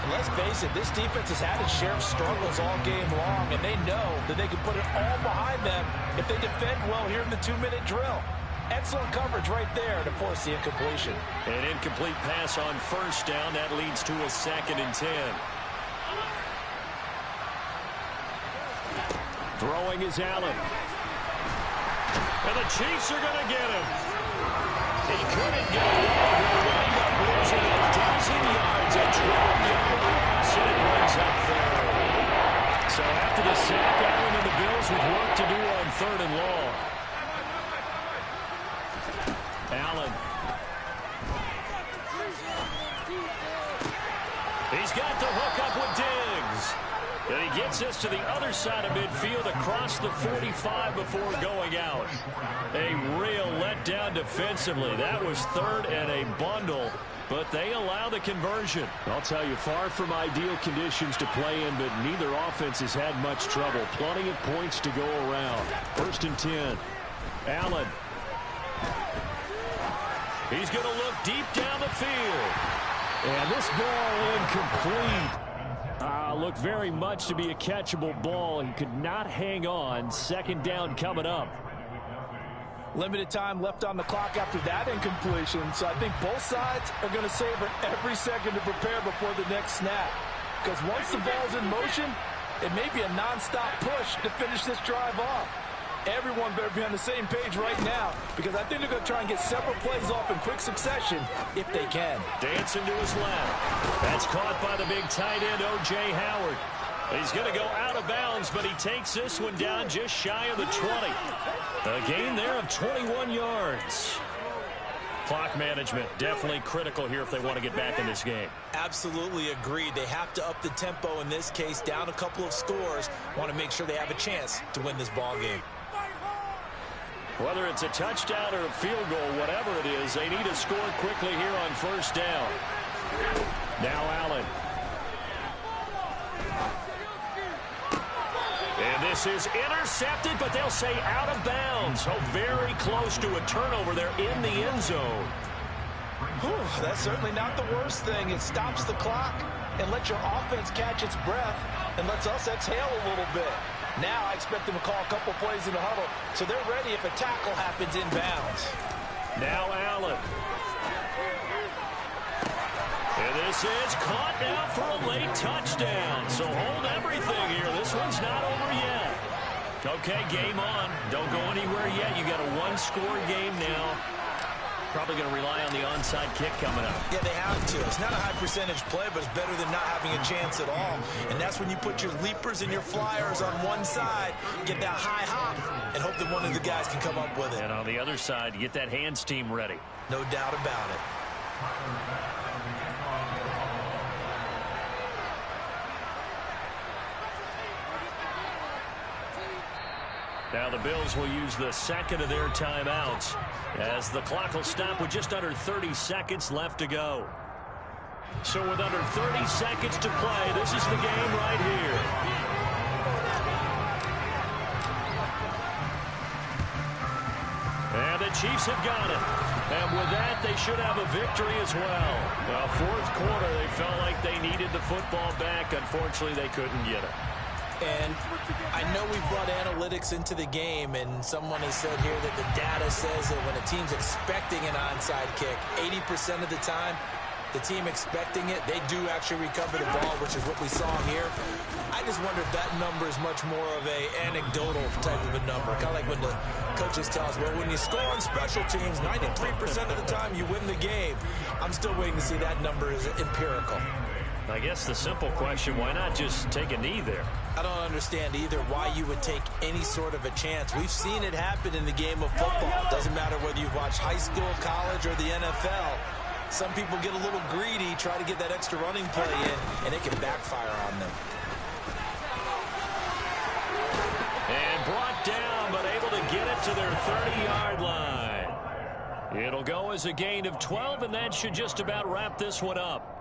Let's face it, this defense has had its share of struggles all game long, and they know that they can put it all behind them if they defend well here in the 2-minute drill. Excellent coverage right there to force the incompletion. An incomplete pass on first down. That leads to a 2nd and 10. Throwing is Allen. And the Chiefs are going to get him. He couldn't get it. He'll wind up losing a dozen yards at 12-yard loss, and it brings up 3rd. So after the sack, Allen and the Bills with work to do on 3rd and long. Allen. He's got the hook up with Diggs. And he gets gets this to the other side of midfield across the 45 before going out. A real letdown defensively. That was third and a bundle, but they allow the conversion. I'll tell you, far from ideal conditions to play in, but neither offense has had much trouble. Plenty of points to go around. 1st and 10. Allen. He's going to look deep down the field. And this ball incomplete. Looked very much to be a catchable ball. He could not hang on. 2nd down coming up. Limited time left on the clock after that incompletion, so I think both sides are going to savor every second to prepare before the next snap. Because once the ball's in motion, it may be a nonstop push to finish this drive off. Everyone better be on the same page right now, because I think they're going to try and get several plays off in quick succession if they can. Dancing to his left. That's caught by the big tight end, O.J. Howard. He's going to go out of bounds, but he takes this one down just shy of the 20. A gain there of 21 yards. Clock management definitely critical here if they want to get back in this game. Absolutely agreed. They have to up the tempo in this case, down a couple of scores. Want to make sure they have a chance to win this ball game. Whether it's a touchdown or a field goal, whatever it is, they need to score quickly here on 1st down. Now Allen. And this is intercepted, but they'll say out of bounds. So very close to a turnover there in the end zone. Whew, that's certainly not the worst thing. It stops the clock and lets your offense catch its breath and lets us exhale a little bit. Now I expect them to call a couple plays in the huddle, so they're ready if a tackle happens inbounds. Now Allen. And this is caught now for a late touchdown. So hold everything here. This one's not over yet. Okay, game on. Don't go anywhere yet. You got a one-score game now. Probably going to rely on the onside kick coming up. Yeah, they have to. It's not a high percentage play, but it's better than not having a chance at all. And that's when you put your leapers and your flyers on one side, get that high hop, and hope that one of the guys can come up with it. And on the other side, get that hands team ready. No doubt about it. Now the Bills will use the 2nd of their timeouts as the clock will stop with just under 30 seconds left to go. So with under 30 seconds to play, this is the game right here. And the Chiefs have got it. And with that, they should have a victory as well. Well, 4th quarter, they felt like they needed the football back. Unfortunately, they couldn't get it. And I know we brought analytics into the game, and someone has said here that the data says that when a team's expecting an onside kick, 80% of the time, the team expecting it, they do actually recover the ball, which is what we saw here. I just wonder if that number is much more of a anecdotal type of a number. Kind of like when the coaches tell us, well, when you score on special teams, 93% of the time you win the game. I'm still waiting to see that number is empirical. I guess the simple question, why not just take a knee there? I don't understand either why you would take any sort of a chance. We've seen it happen in the game of football. Doesn't matter whether you've watched high school, college, or the NFL. Some people get a little greedy, try to get that extra running play in, and it can backfire on them. And brought down, but able to get it to their 30-yard line. It'll go as a gain of 12, and that should just about wrap this one up.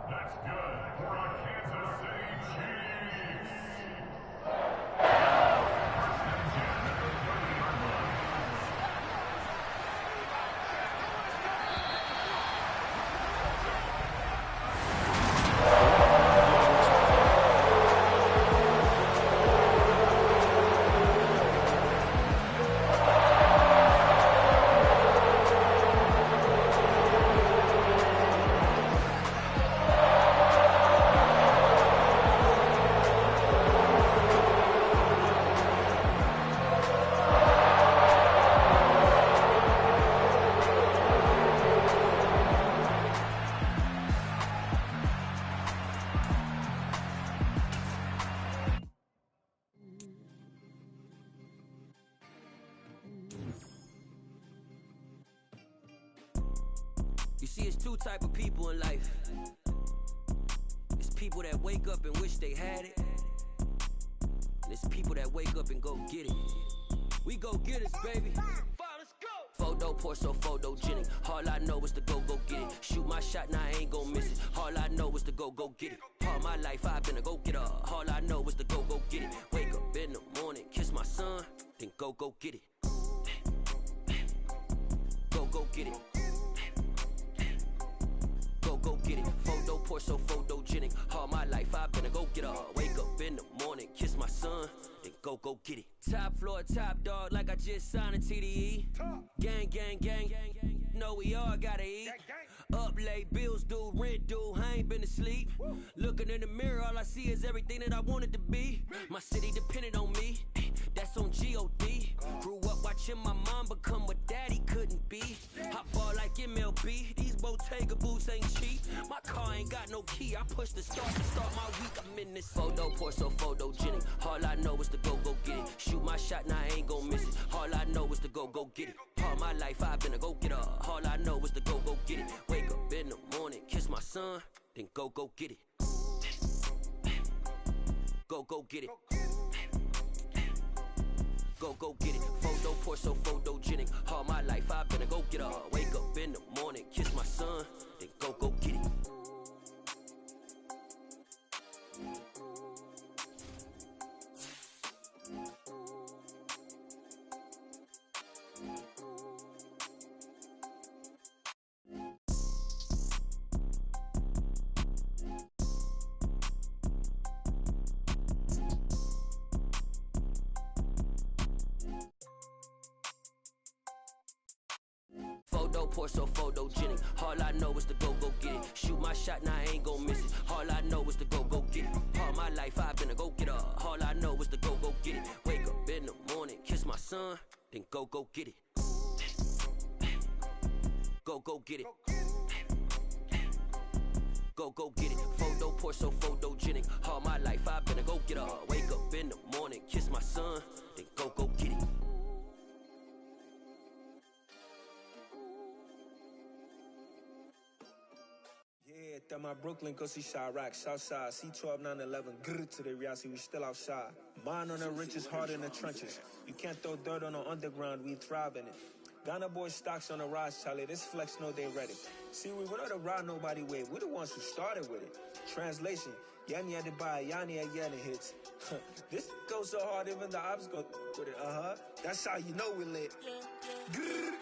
You see, it's two type of people in life. It's people that wake up and wish they had it. There's people that wake up and go get it. We go get it, baby. Let's go. Photo pour so photogenic. All I know is to go get it. Shoot my shot, now I ain't gon' miss it. All I know is to go get it. All my life I've been a go getter. All I know is to go get it. Wake up in the morning, kiss my son, then go get it. Go get it. Go get it. Photo pour so photogenic. All my life I've been a go getter. Wake up in the morning, kiss my son, then go get it. Top floor, top dog, like I just signed a TDE. Gang, gang, gang, gang, gang. Know we all gotta eat. Up late, bills due, rent due. I ain't been asleep. Looking in the mirror, all I see is everything that I wanted to be. My city depended on me. That's on G.O.D. Grew up watching my mom become what daddy couldn't be. I ball like MLB. These Bottega boots ain't cheap. My car ain't got no key. I push the start to start my week. I'm in this photo pour so photogenic. All I know is to go get it. Shoot my shot, now I ain't gon' miss it. All I know is to go get it. All my life I've been a go getter. All I know is to go get it. Wake up in the morning, kiss my son, then go get it. Go get it. Go get it. Photo pour so photogenic. All my life I've been a go getter. Wake up in the morning, kiss my son, then go get it. Pour so photogenic. All I know is to go get it. Shoot my shot, now I ain't gon' miss it. All I know is to go get it. All my life I've been a go getter. All I know is to go get it. Wake up in the morning, kiss my son, then go get it. Go get it. Go get it. Photo pour so photogenic. All my life I've been a go getter. Wake up in the morning, kiss my son, then go get it. Yeah, that my Brooklyn, go see Chirac, Southside, C12, 911, grrr to the reality, we still outside. Mine on the riches, hard in the trenches. You can't throw dirt on the underground, we thrive in it. Ghana boys stocks on the rise, Charlie, this flex know they ready. See, we don't to ride nobody wave, we the ones who started with it. Translation, Yanni had to buy, Yanni had Yanni hits. This goes so hard, even the ops go with it, That's how you know we lit. Grrr,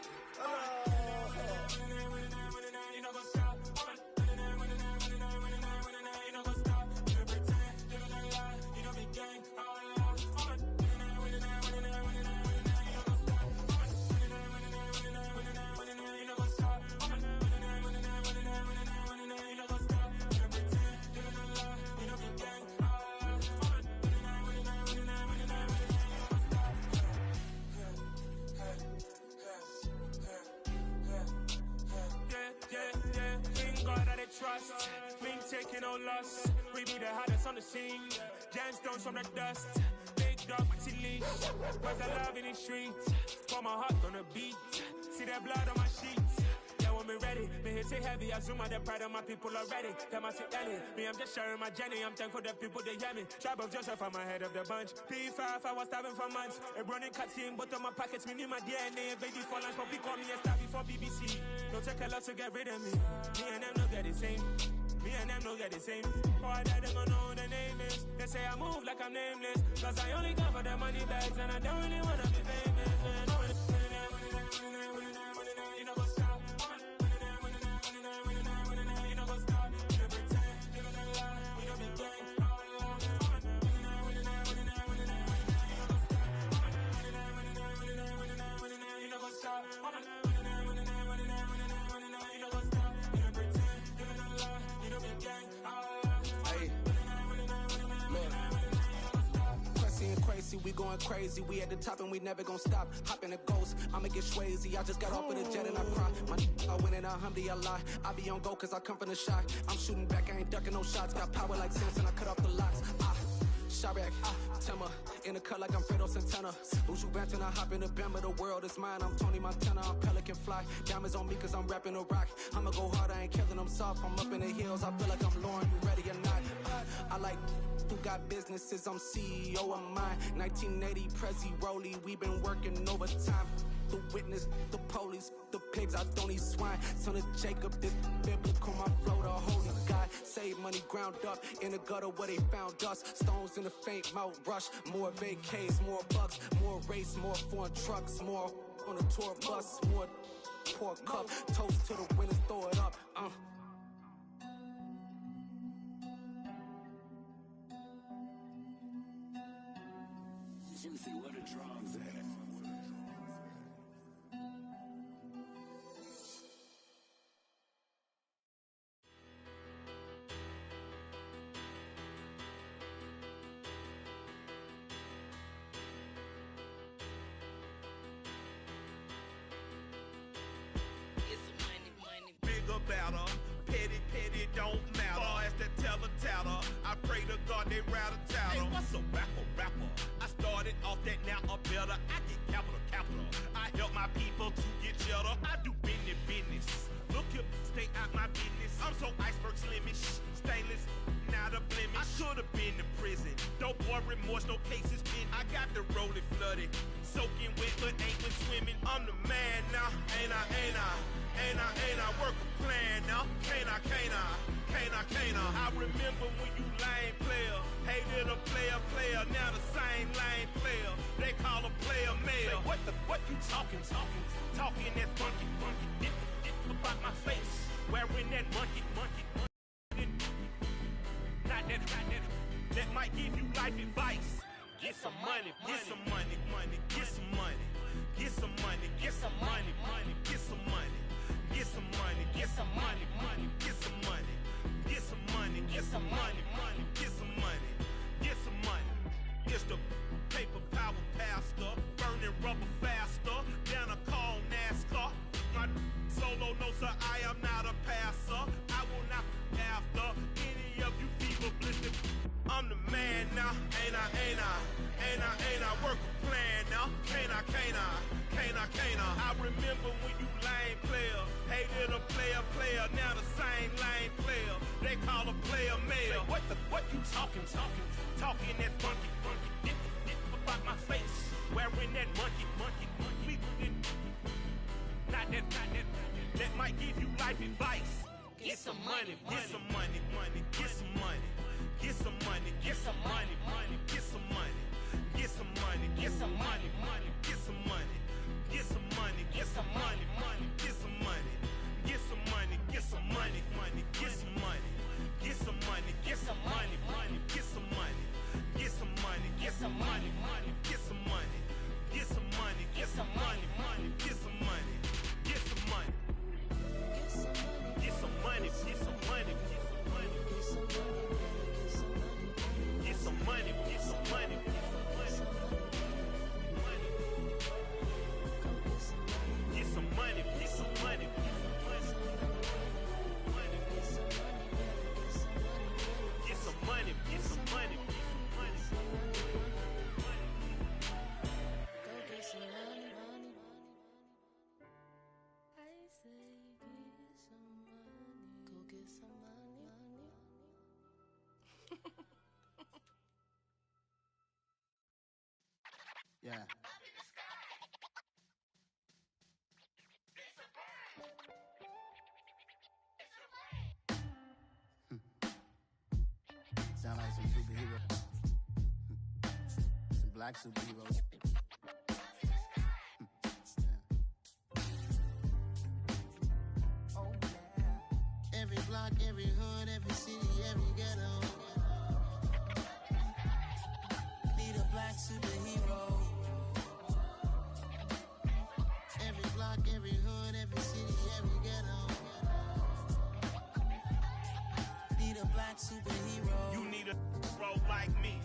trust, been taking no loss. We be the hardest on the scene. Gemstones from the dust. Big dog, Maxi Leash. Where's the love in the streets? Pour my heart on the beat. See that blood on my sheets. Yeah, when me ready, me hit it heavy. I zoom out the pride of my people already. Them I see Ellie. Me, I'm just sharing my journey. I'm thankful the people they hear me. Tribe of Joseph, I'm ahead of the bunch. P5, I was starving for months. A running cutscene, but on my pockets, me need my DNA. Baby for lunch, but we call me a star before BBC. Don't take a lot to get rid of me. Me and them don't get the same. Me and them don't get the same. Boy, that they gonna know who the name is. They say I move like I'm nameless. Cause I only come for the money bags and I don't really wanna be famous, man. You know what's up? You know what's up? You pretend, you don't lie, you don't be gang. You know what's up? We going crazy, we at the top and we never gonna stop. Hop in a ghost, I'ma get swayzy. I just got off of the jet and I cry. I win it, alhamdulillah. I be on go cause I come from the shot. I'm shooting back, I ain't ducking no shots. Got power like Samson, I cut off the locks. Chirac, Timmer, in the cut like I'm Fredo Santana. Who's you Banton, I hop in the Bama, the world is mine. I'm Tony Montana, I'm Pelican Fly. Diamonds on me cause I'm rapping a rock. I'ma go hard, I ain't killing I'm soft, I'm up in the hills. I feel like I'm Lauren, you ready or not? I like who got businesses, I'm CEO of mine. 1980 Prezi Rolly, we been working overtime. The witness, the police, the pigs, I don't eat swine. Son of Jacob, this biblical, my flow, the holy God. Save money ground up in the gutter where they found us. Stones in the faint mouth rush. More vacays, more bucks, more race, more foreign trucks, more on a tour bus, more pour cup. Toast to the winners, throw it up. Juicy, where the drums at? Better, petty, don't matter. Far as that teller, I pray to God they rattle tattle. Hey, what's a rapper? I started off that, now I'm better. I get capital. I help my people to get cheddar. I do business. Look here, stay out my business. I'm so iceberg slimish, stainless, not a blemish. I should've been to prison. Don't boy remorse, no cases been. I got the rolling flooded, soaking wet, but ain't been swimming. I'm the man now, ain't I? Work a plan now, can't I? I remember when you lame player, hated a player, now the same lame player. They call a player male. Say, what you talking that funky. Get about my face, wearing that monkey. Not that might give you life advice. Get some money. It's the paper power pastor, burning rubber faster than a call NASCAR. My solo, no sir, I am not a passer. I will not after any of you fever blistered. I'm the man now, ain't I? Work a plan now, can't I? I remember when you lame player, hated a player, now the same lame player. They call a player male. Say, what you talking that funky. Get about my face, wearing that monkey. Not that might give you life advice. Get some money. Yeah. Sound like some superheroes. Some black superheroes. Oh, yeah. Every block, every hood, every city, every ghetto. Need a black superhero. Every block, every hood, every city, every ghetto. Need a black superhero. You need a bro like me.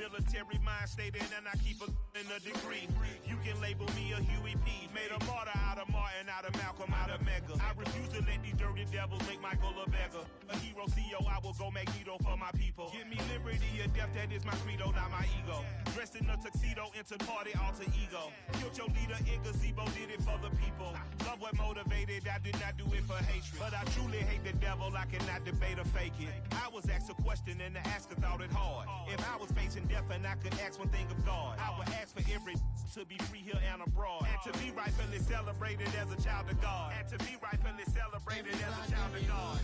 Military mind stated, and I keep in a degree. You can label me a Huey P. Made a martyr out of Martin, out of Malcolm, out of Mega. I refuse to let these dirty devils make Michael a beggar. A hero CEO, I will go Magneto for my people. Give me liberty or death, that is my credo, not my ego. Dressed in a tuxedo, into party, alter ego. Killed your leader in gazebo, did it for the people. Love what motivated, I did not do it for hatred. But I truly hate the devil, I cannot debate or fake it. I was asked a question and the asker thought it hard. If I was facing death and I could ask one thing of God, I would ask for every to be free here and abroad. And to be rightfully celebrated as a child of God. And to be rightfully celebrated as a child of God.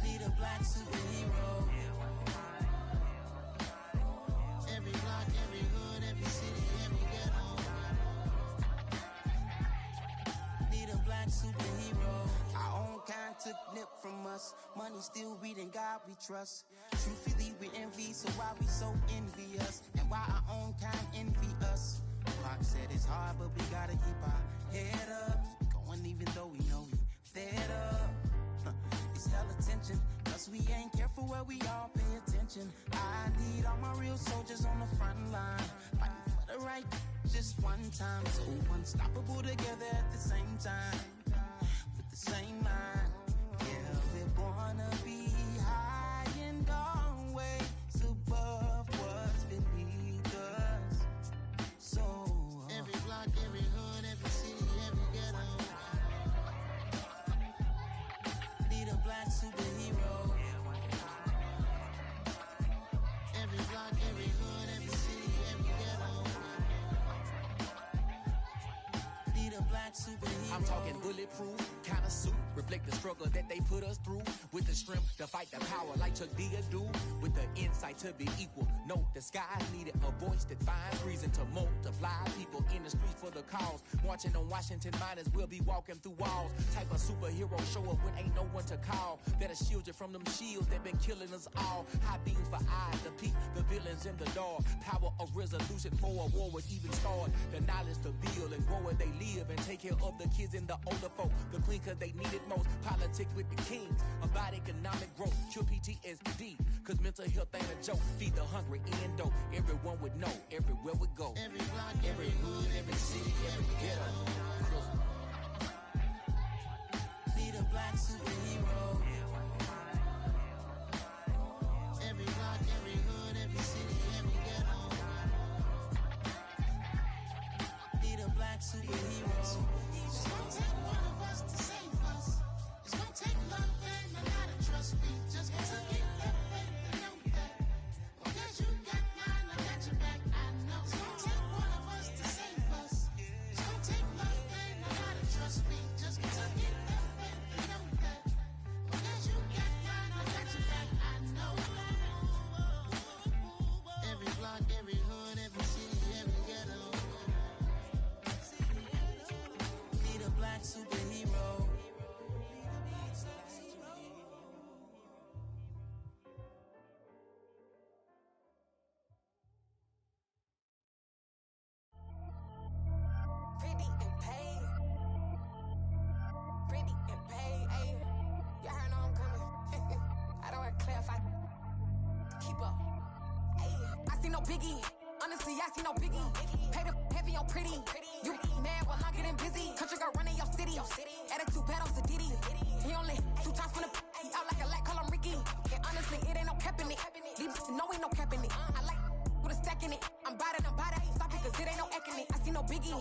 Need a black superhero. Every block, every hood, every city, every ghetto. Need a black superhero. Our own kind took nip from us. Money still reading God we trust. Truthfully we envy, so why we so envious? And why our own kind envy us? Pac said it's hard, but we gotta keep our head up. Going even though we know we fed up. It's hell attention, cause we ain't careful where we all pay attention. I need all my real soldiers on the front line, fighting for the right just one time. So unstoppable together at the same time, with the same mind. Yeah, we're born to be high and always above what's beneath us. So every block, every hood, every city, every ghetto. Need a black superhero. Every block, every hood, every city, every ghetto. Need a black superhero. I'm talking bulletproof kind of suit, reflect the struggle that they put us through. With the strength to fight the power like Chuck D do. With the insight to be equal. Note the skies needed a voice that finds reason to multiply. People in the streets for the cause. Marching on Washington, might as well be walking through walls. Type of superhero show up when ain't no one to call. That'll shield you from them shields that been killing us all. High beams for eyes to peek the villains in the dark. Power of resolution for a war would even start. The knowledge to build and grow where they live and take care of the kids and the older folk. The clean cause they need it most. Politics with the kings. About economic growth. Cure PTSD. Cause mental health ain't a joke. Feed the hungry and dope. Everyone would know. Everywhere we go. Every block, every hood, every city, every ghetto. Need a black superhero. Every block, every hood, every city, every ghetto. Need a black superhero. It's gonna take one of us to save us. It's gonna take love and a lot of trust. We just gotta get that faith and know that. Because you got mine, I got your back. I know. It's gonna take one of us to save us. It's gonna take love and a lot of trust. We just gotta get that faith and know that. Because you got mine, I got your back. I know. Every block, every hood, every city, every ghetto. Need a black superhero. Pretty and paid. Pretty and paid, ayy. Y'all heard I'm coming. I don't want to clarify. Keep up. Ayy. I see no biggie. Honestly, I see no biggie. Pay the heavy on pretty. You mad while I'm getting busy. Country girl running your city. Attitude bad on Sadiddy. He only 2 times from the he out like a light, call him Ricky. And honestly, it ain't no cap in it. These know ain't no cap in it. I like with a stack in it. I'm by that, ain't stop it, cause it ain't no acting it. I see no biggie.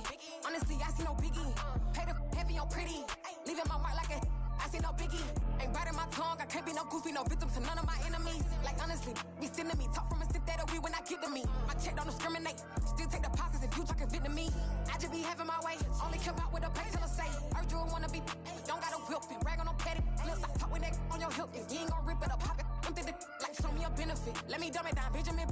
Honestly, I see no biggie. Pay the heavy on pretty. Leaving my mark like a I see no biggie. Ain't biting my tongue, I can't be no goofy, no victim to none of my enemies. Like honestly, be sending me talk from a sip that'll be when I get to me. My check don't discriminate. Still take the pauses if you talking Vietnamese. I just be having my way. Only come out with a pay till I say. Heard you wanna be, don't got a whip and brag on no petty. Look, I talk with that on your hip. If you ain't gon' rip it up, pop it. I'm thinking like show me a benefit. Let me dumb it down, Benjamin.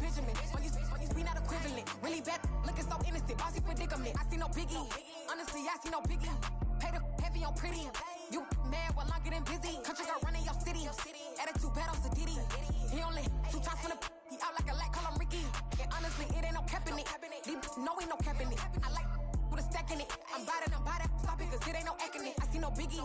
On you be not equivalent. Really bad, looking so innocent. Bossy predicament. I see no biggie. Honestly, I see no biggie. Pay the heavy on pretty. You mad while I'm getting busy. Country girl running your city. Attitude bad on Sadiddy. He only 2 times from the he out like a light, call him Ricky. And honestly, it ain't no cap in it. These know ain't no cap in it. I like with a stack in it. I'm by that, stop it, cause it ain't no acting it. I see no biggie.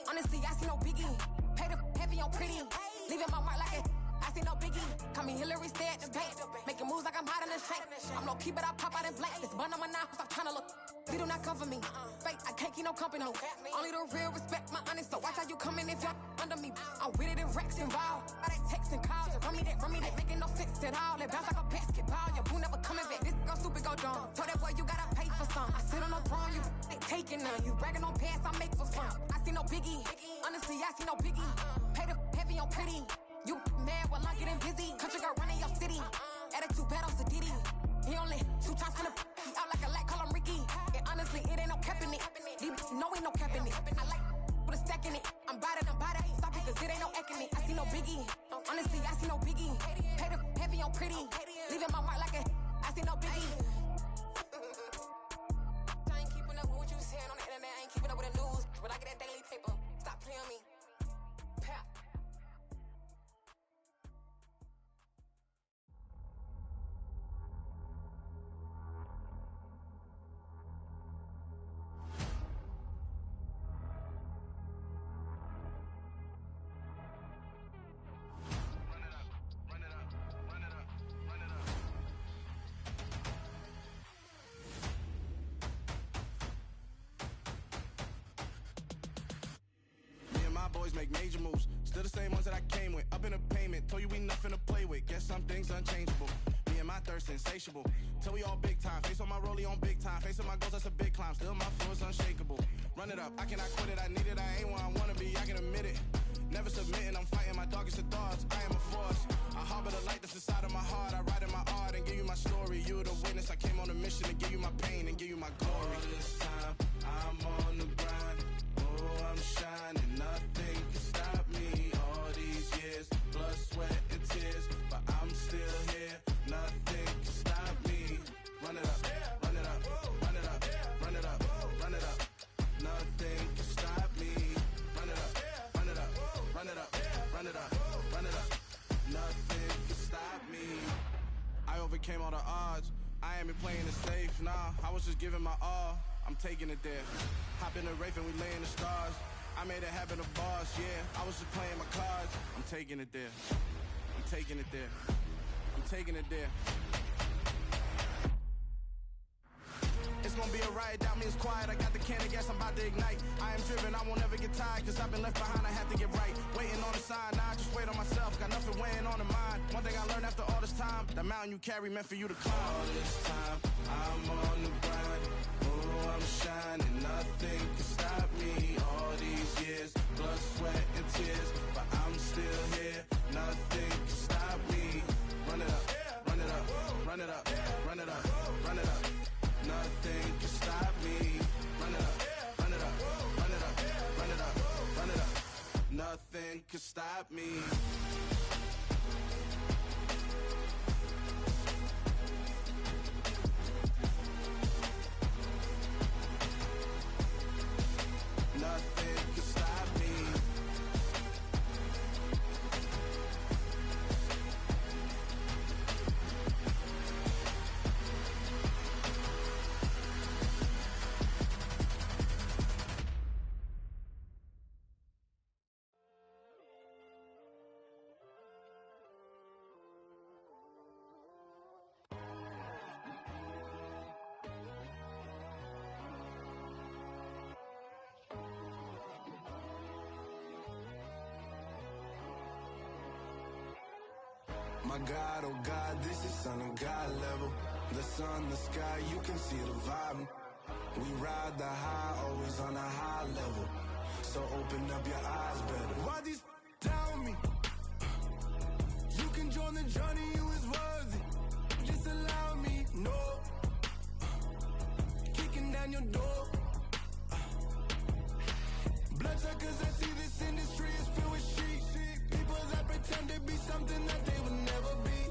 Honestly, I see no biggie. Pay the heavy on pretty. leaving my mark like a I see no biggie. Call me Hillary, stay at the bank. Making moves like I'm hot in the shank. I'm low key, but I pop out in blank. This bun on my knife, I'm trying to look. They do not come for me. Fake, I can't keep no company. Only the real respect my honest. So watch how you coming if you're under me. I'm with it and Rex involved. All they texting calls. Run me that, making no sense at all. They bounce like a basketball. Your boo never coming back. This go stupid, go dumb. Told that boy you gotta pay for some. I sit on the throne, you they taking none. You bragging on pants, I make for fun. I see no biggie. Honestly, I see no biggie. Pay the heavy on pretty. You mad while I'm getting busy. Country girl running your city. Attitude bad on Sadiddy. He only 2 times from the he out like a light, call him Ricky. And honestly, it ain't no cap in it. These know ain't no cap in it. I like with a stack in it. I'm bought it. Stop it, cause it ain't no eck in it. I see no biggie. Honestly, I see no biggie. Pay the heavy on pretty. Leaving my mark like a I see no biggie. I ain't keeping up with what you saying on the internet. I ain't keeping up with the news. When I get that daily paper, stop playing on me. Pap. Boys make major moves, still the same ones that I came with. Up in a payment, told you we nothing to play with. Guess some things unchangeable. Me and my thirst insatiable. Till we all big time. Face on my rollie on big time. Face on my goals, that's a big climb. Still my flow is unshakable. Run it up, I cannot quit it. I need it, I ain't where I wanna be. I can admit it. Never submitting, I'm fighting my darkest of thoughts. I am a force. I harbor the light that's inside of my heart. I write in my art and give you my story. You are the witness. I came on a mission to give you my pain and give you my glory. All this time, I'm on the grind. Oh, I'm shining. Nothing can stop me. All these years, blood, sweat, and tears. But I'm still here. Nothing can stop me. Run it up, run it up, run it up, run it up, run it up. Nothing can stop me. Run it up, run it up, run it up, run it up, run it up. Nothing can stop me. I overcame all the odds. I ain't been playing it safe, nah. I was just giving my all. I'm taking it there. Hop in the Wraith and we lay in the stars. I made it happen to boss, yeah. I was just playing my cards. I'm taking it there. I'm taking it there. I'm taking it there. It's gonna be a riot, doubt me it's quiet. I got the can of gas, I'm about to ignite. I am driven, I won't ever get tired. Cause I've been left behind, I have to get right. Waiting on the sign, now I just wait on myself. Got nothing weighing on the mind. One thing I learned after all this time, that mountain you carry meant for you to climb. All this time, I'm on the grind. Oh, I'm shining, nothing can stop me. All these years, blood, sweat, and tears. But I'm still here, nothing can stop me. Run it up, run it up, run it up, run it up, run it up. Nothing can stop me. Run it up, run it up, run it up, run it up, run it up. Nothing can stop me. Nothing can stop me. My God, oh God, this is Son of God level. The sun, the sky, you can see the vibe. We ride the high, always on a high level. So open up your eyes better. Why these tell me? You can join the journey, you is worthy. Just allow me, no. Kicking down your door. Bloodsuckers, I see this industry is filled with sheep. People that pretend to be something that they would never be.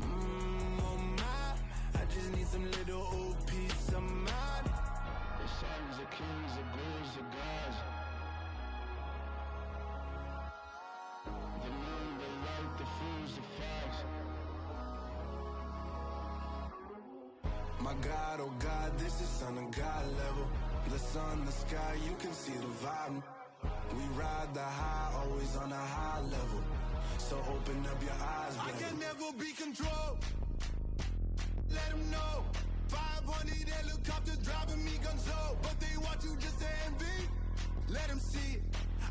Oh my, I just need some little old peace of mind. The sons of kings, the bulls, the gods. The moon, the light, the fools, the fogs. My God, oh God, this is Son of God level. The sun, the sky, you can see the vibe. We ride the high, always on a high level. So open up your eyes, baby. I can never be controlled. Let them know. 500 helicopters driving me gonzo. But they want you just to envy. Let them see it.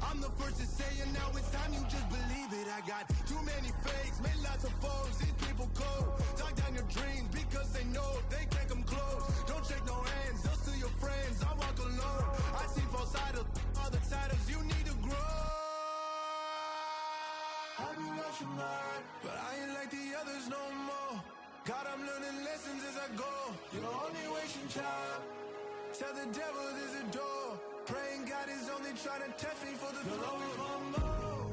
I'm the first to say it, now it's time you just believe it. I got too many fakes, made lots of foes. These people cold. Talk down your dreams because they know they can't come close. Don't shake no hands, those to your friends. I walk alone. I see false idols, all the titles you need to grow. I be rushing hard, but I ain't like the others no more. God, I'm learning lessons as I go. You're only wasting time. Tell the devil there's a door. Praying God is only trying to test me for the glory for more.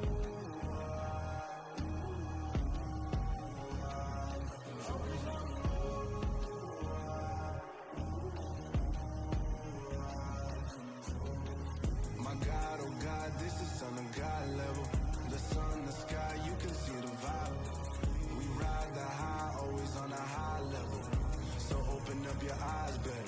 My God, oh God, this is Son of God level. The sun, the sky, you can see the vibe. We ride the high, always on a high level. So open up your eyes, better.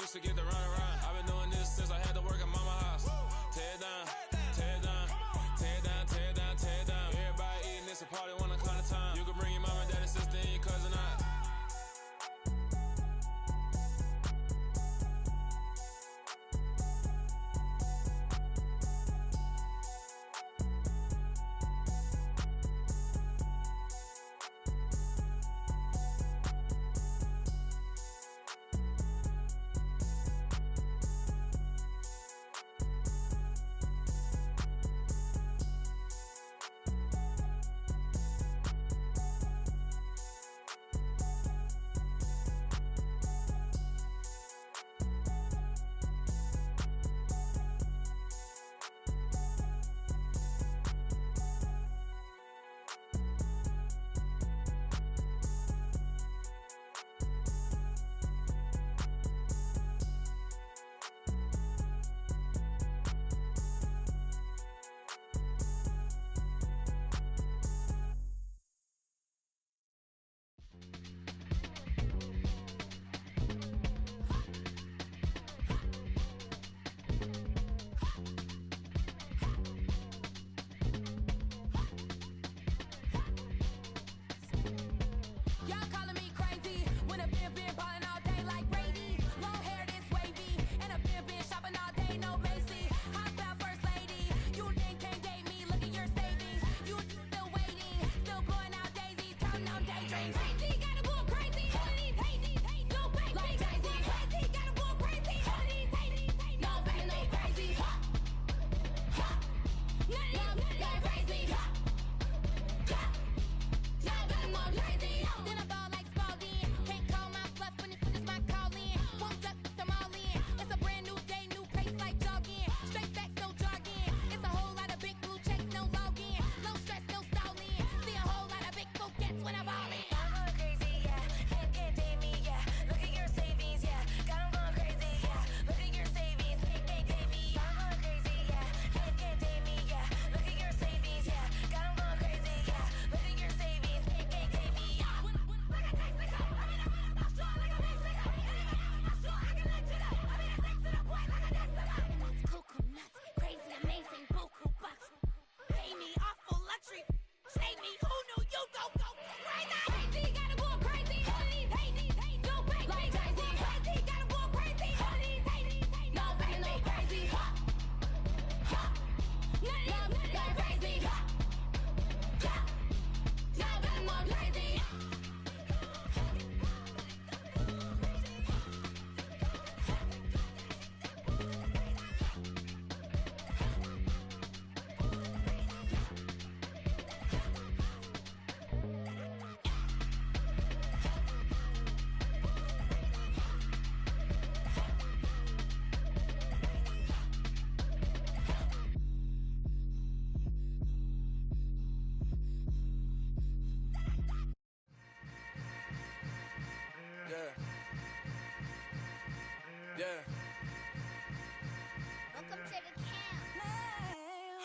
To get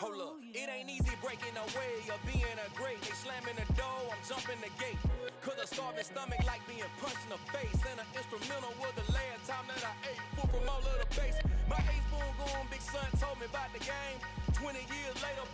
Hold up, it ain't easy breaking away or being a great. They slamming the door, I'm jumping the gate. Cause a starving stomach like being punched in the face. And an instrumental was the last time that I ate. Food from all of the base. My ace boom goon, big son told me about the game. 20 years later,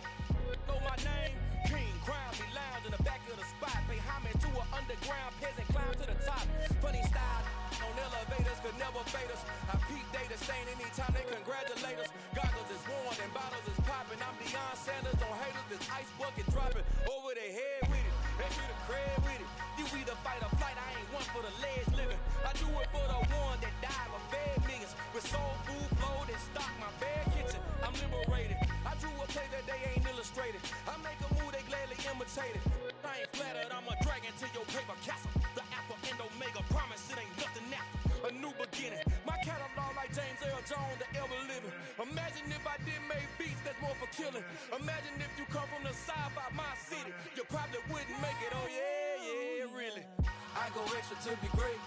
know my name. King, crown me, lounge in the back of the spot. Pay homage to an underground peasant, climb to the top. Funny style on elevators could never fade us. I peep data stain anytime they congratulate us. Goggles is worn and bottles is popping. I'm Deion Sanders on haters, this ice bucket dropping over their head with it. They should have cred with it. You either fight or flight, I ain't one for the legs living. I do it for the one that died or fed millions. With soul food flow that stock my bare kitchen. I'm liberated. I drew a play that they ain't illustrated. I make a move they gladly imitate it. I ain't flattered, I'm a dragon to your paper castle. The alpha and omega, promise it ain't nothing after. A new beginning. My catalog like James Earl Jones, the ever living. Imagine if I did make beats that's more for killing. Imagine if you come from the south out my city. You probably wouldn't make it, oh yeah, really. I go extra to be great.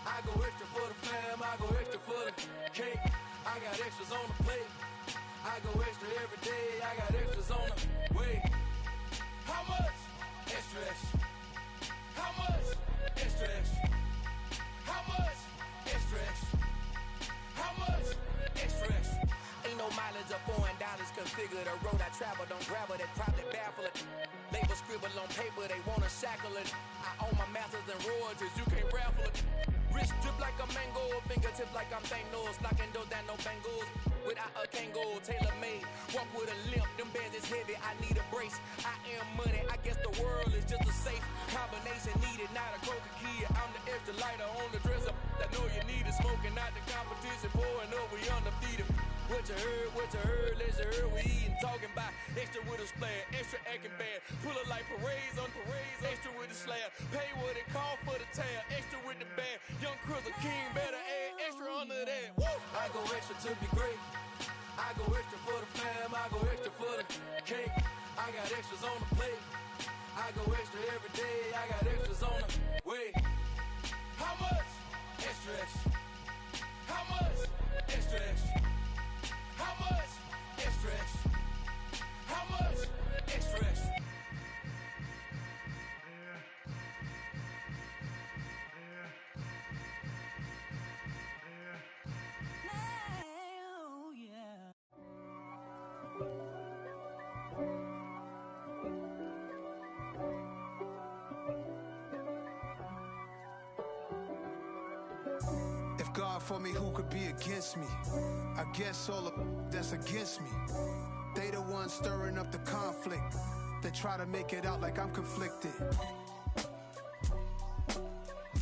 I go extra for the fam, I go extra for the cake. I got extras on the plate. I go extra every day, I got extras on the way. How much? Extra, extra. How much? Extra, extra. How much? Extra, extra. How much? Extra, extra. Ain't no mileage of $4 configure the road I travel. Don't grab it, that probably baffle it. Label scribble on paper, they wanna shackle it. I own my masters and royalties, you can't raffle it. Wrist drip like a mango, fingertips like I'm Thanos. Knocking those down, no bangles. Without a Kango, tailor-made. Walk with a limp, them bands is heavy, I need a brace. I am money, I guess the world is just a safe combination needed, not a coca kid. I'm the extra lighter on the dresser. I know you need it, smoking out the competition, pouring up, we undefeated. What you heard, let's heard, we eating, talking about extra with a splash, extra acting bad. Pull it like parades on parades, extra with the slab. Pay what it call for the tab, extra with the band. Young Crizzle King, better add extra under that. Woo! I go extra to be great. I go extra for the fam, I go extra for the cake. I got extras on the plate. I go extra every day, I got extras on the way. How much? Extra, extra. How much? Extra, extra. How much? Extra, extra. How much? Extra, extra. If God for me, who could be against me? I guess all of that's against me. They the ones stirring up the conflict. They try to make it out like I'm conflicted.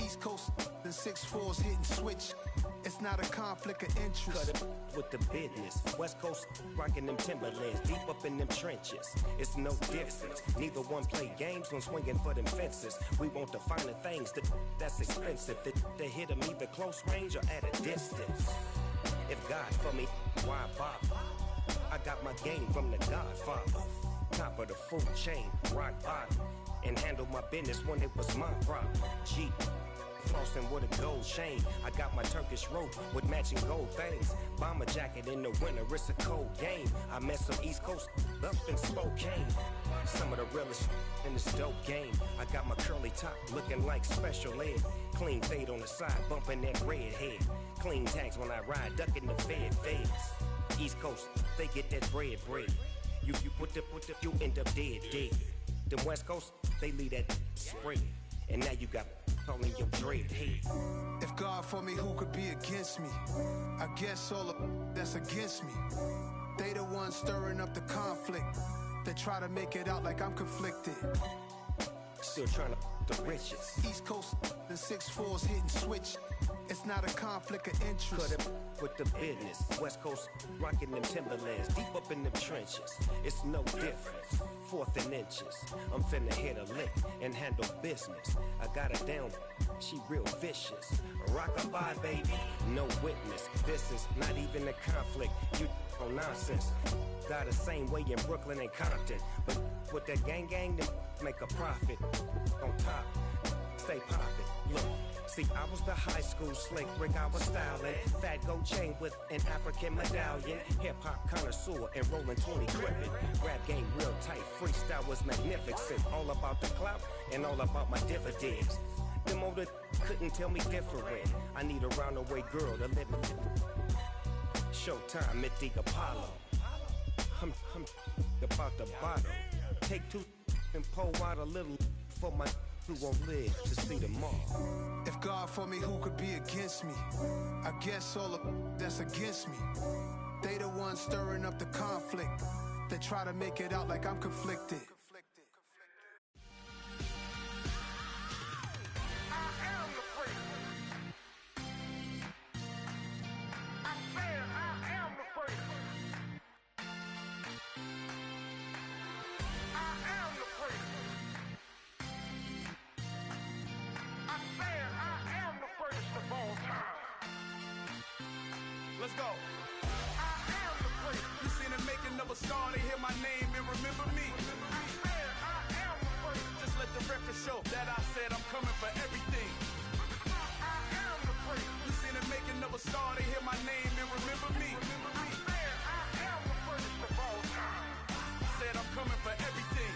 East Coast and 6'4's hitting switch. It's not a conflict of interest. Cut it with the business. West Coast rocking them Timberlands, deep up in them trenches. It's no difference. Neither one play games when swinging for them fences. We want the finer things that's expensive. That hit them either close range or at a distance. If God for me, why bother? I got my game from the Godfather. Top of the food chain, rock bottom. And handle my business when it was my problem. G. Flossing with a gold chain. I got my Turkish rope with matching gold things. Bomber jacket in the winter, it's a cold game. I met some East Coast up in Spokane. Some of the realest in this dope game. I got my curly top looking like special ed. Clean fade on the side, bumping that red head. Clean tags when I ride, ducking the feds. East Coast, they get that bread. You put the, you end up dead. Then West Coast, they leave that spread. And now you got calling your dread head. If God for me, who could be against me? I guess all of that's against me. They the ones stirring up the conflict. They try to make it out like I'm conflicted. Still trying to the riches. East Coast and 6'4's hitting switch. It's not a conflict of interest. Cut it with the business. West Coast rocking them Timberlands, deep up in them trenches. It's no difference. 4th and inches. I'm finna hit a lick and handle business. I got her down, she real vicious. Rock-a-bye, baby, no witness. This is not even a conflict. You on nonsense. Got the same way in Brooklyn and Compton. But with that gang, then make a profit. On top, stay poppin'. Look. See, I was the high school slick Rick, I was styling. Fat gold chain with an African medallion. Hip-hop connoisseur and rolling 20 gripping. Rap game real tight, freestyle was magnificent. All about the clout and all about my dividends. Them older couldn't tell me different. I need a roundaway girl to live in. Showtime at the Apollo. I'm about the bottom. Take two and pour out a little for my who won't live to see tomorrow. If God for me, who could be against me? I guess all of that's against me. They the ones stirring up the conflict. They try to make it out like I'm conflicted. Let's go. You seen the making of a star, they hear my name and remember me. Just let the record show that I said I'm coming for everything. You seen the making of a star, they hear my name and remember me. Said I'm coming for everything.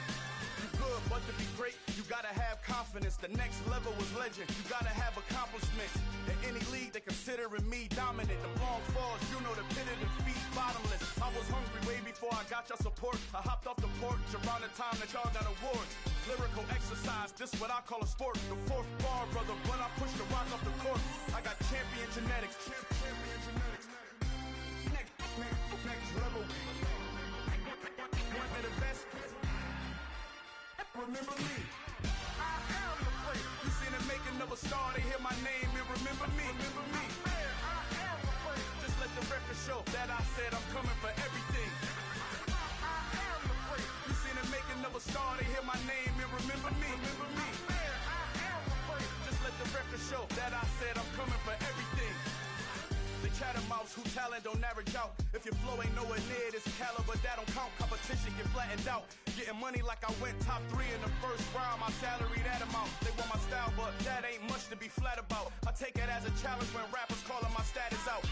You good, but to be great, you gotta have confidence. The next level was legend. You gotta have accomplishments. In any league, they considering me dominant. The long falls, you know the pit of defeat, bottomless. I was hungry way before I got your support. I hopped off the porch around the time that y'all got awards. Lyrical exercise, this what I call a sport. The fourth bar, brother, when I push the rock off the court. I got champion genetics. Next level. One of the best. Remember me. I am the place. You seen the making of a star, they hear my name and remember me. Remember me. I am the place. Just let the record show that I said I'm coming for everything. I am the place. You seen the making of a star, they hear my name and remember me. Remember me. I am the place. Just let the record show that I said I'm coming for everything. The chattermouths who talent don't average out. If your flow ain't nowhere near this caliber, that don't count. Competition get flattened out. Getting money like I went top 3 in the first round. My salary that amount. They want my style, but that ain't much to be flat about. I take it as a challenge when rappers calling my status out.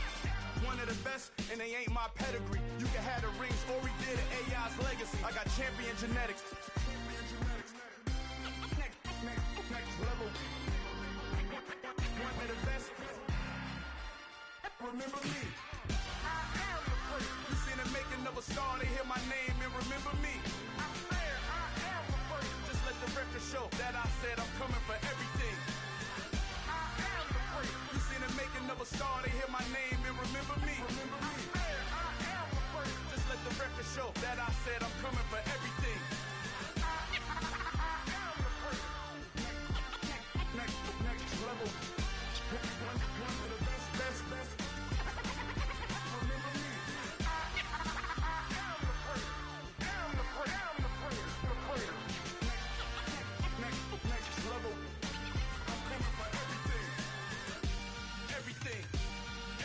One of the best, and they ain't my pedigree. You can have the rings, or we did it, AI's legacy. I got champion genetics. Next level. One of the best. Remember me. I am the place. You seen the making of a star, they hear my name and remember me. I am the place. Just let the record show that I said I'm coming for everything. I am the place. You seen the making of a star, they hear my name and remember me. Remember me. I am the place. Just let the record show that I said I'm coming for everything. I am the place. Next level. One of the best.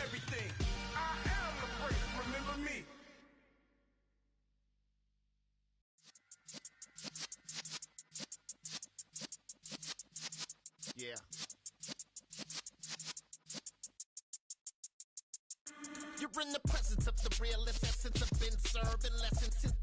Everything. I am the place. Remember me. Yeah. You're in the presence of the realest essence. I've been serving lessons since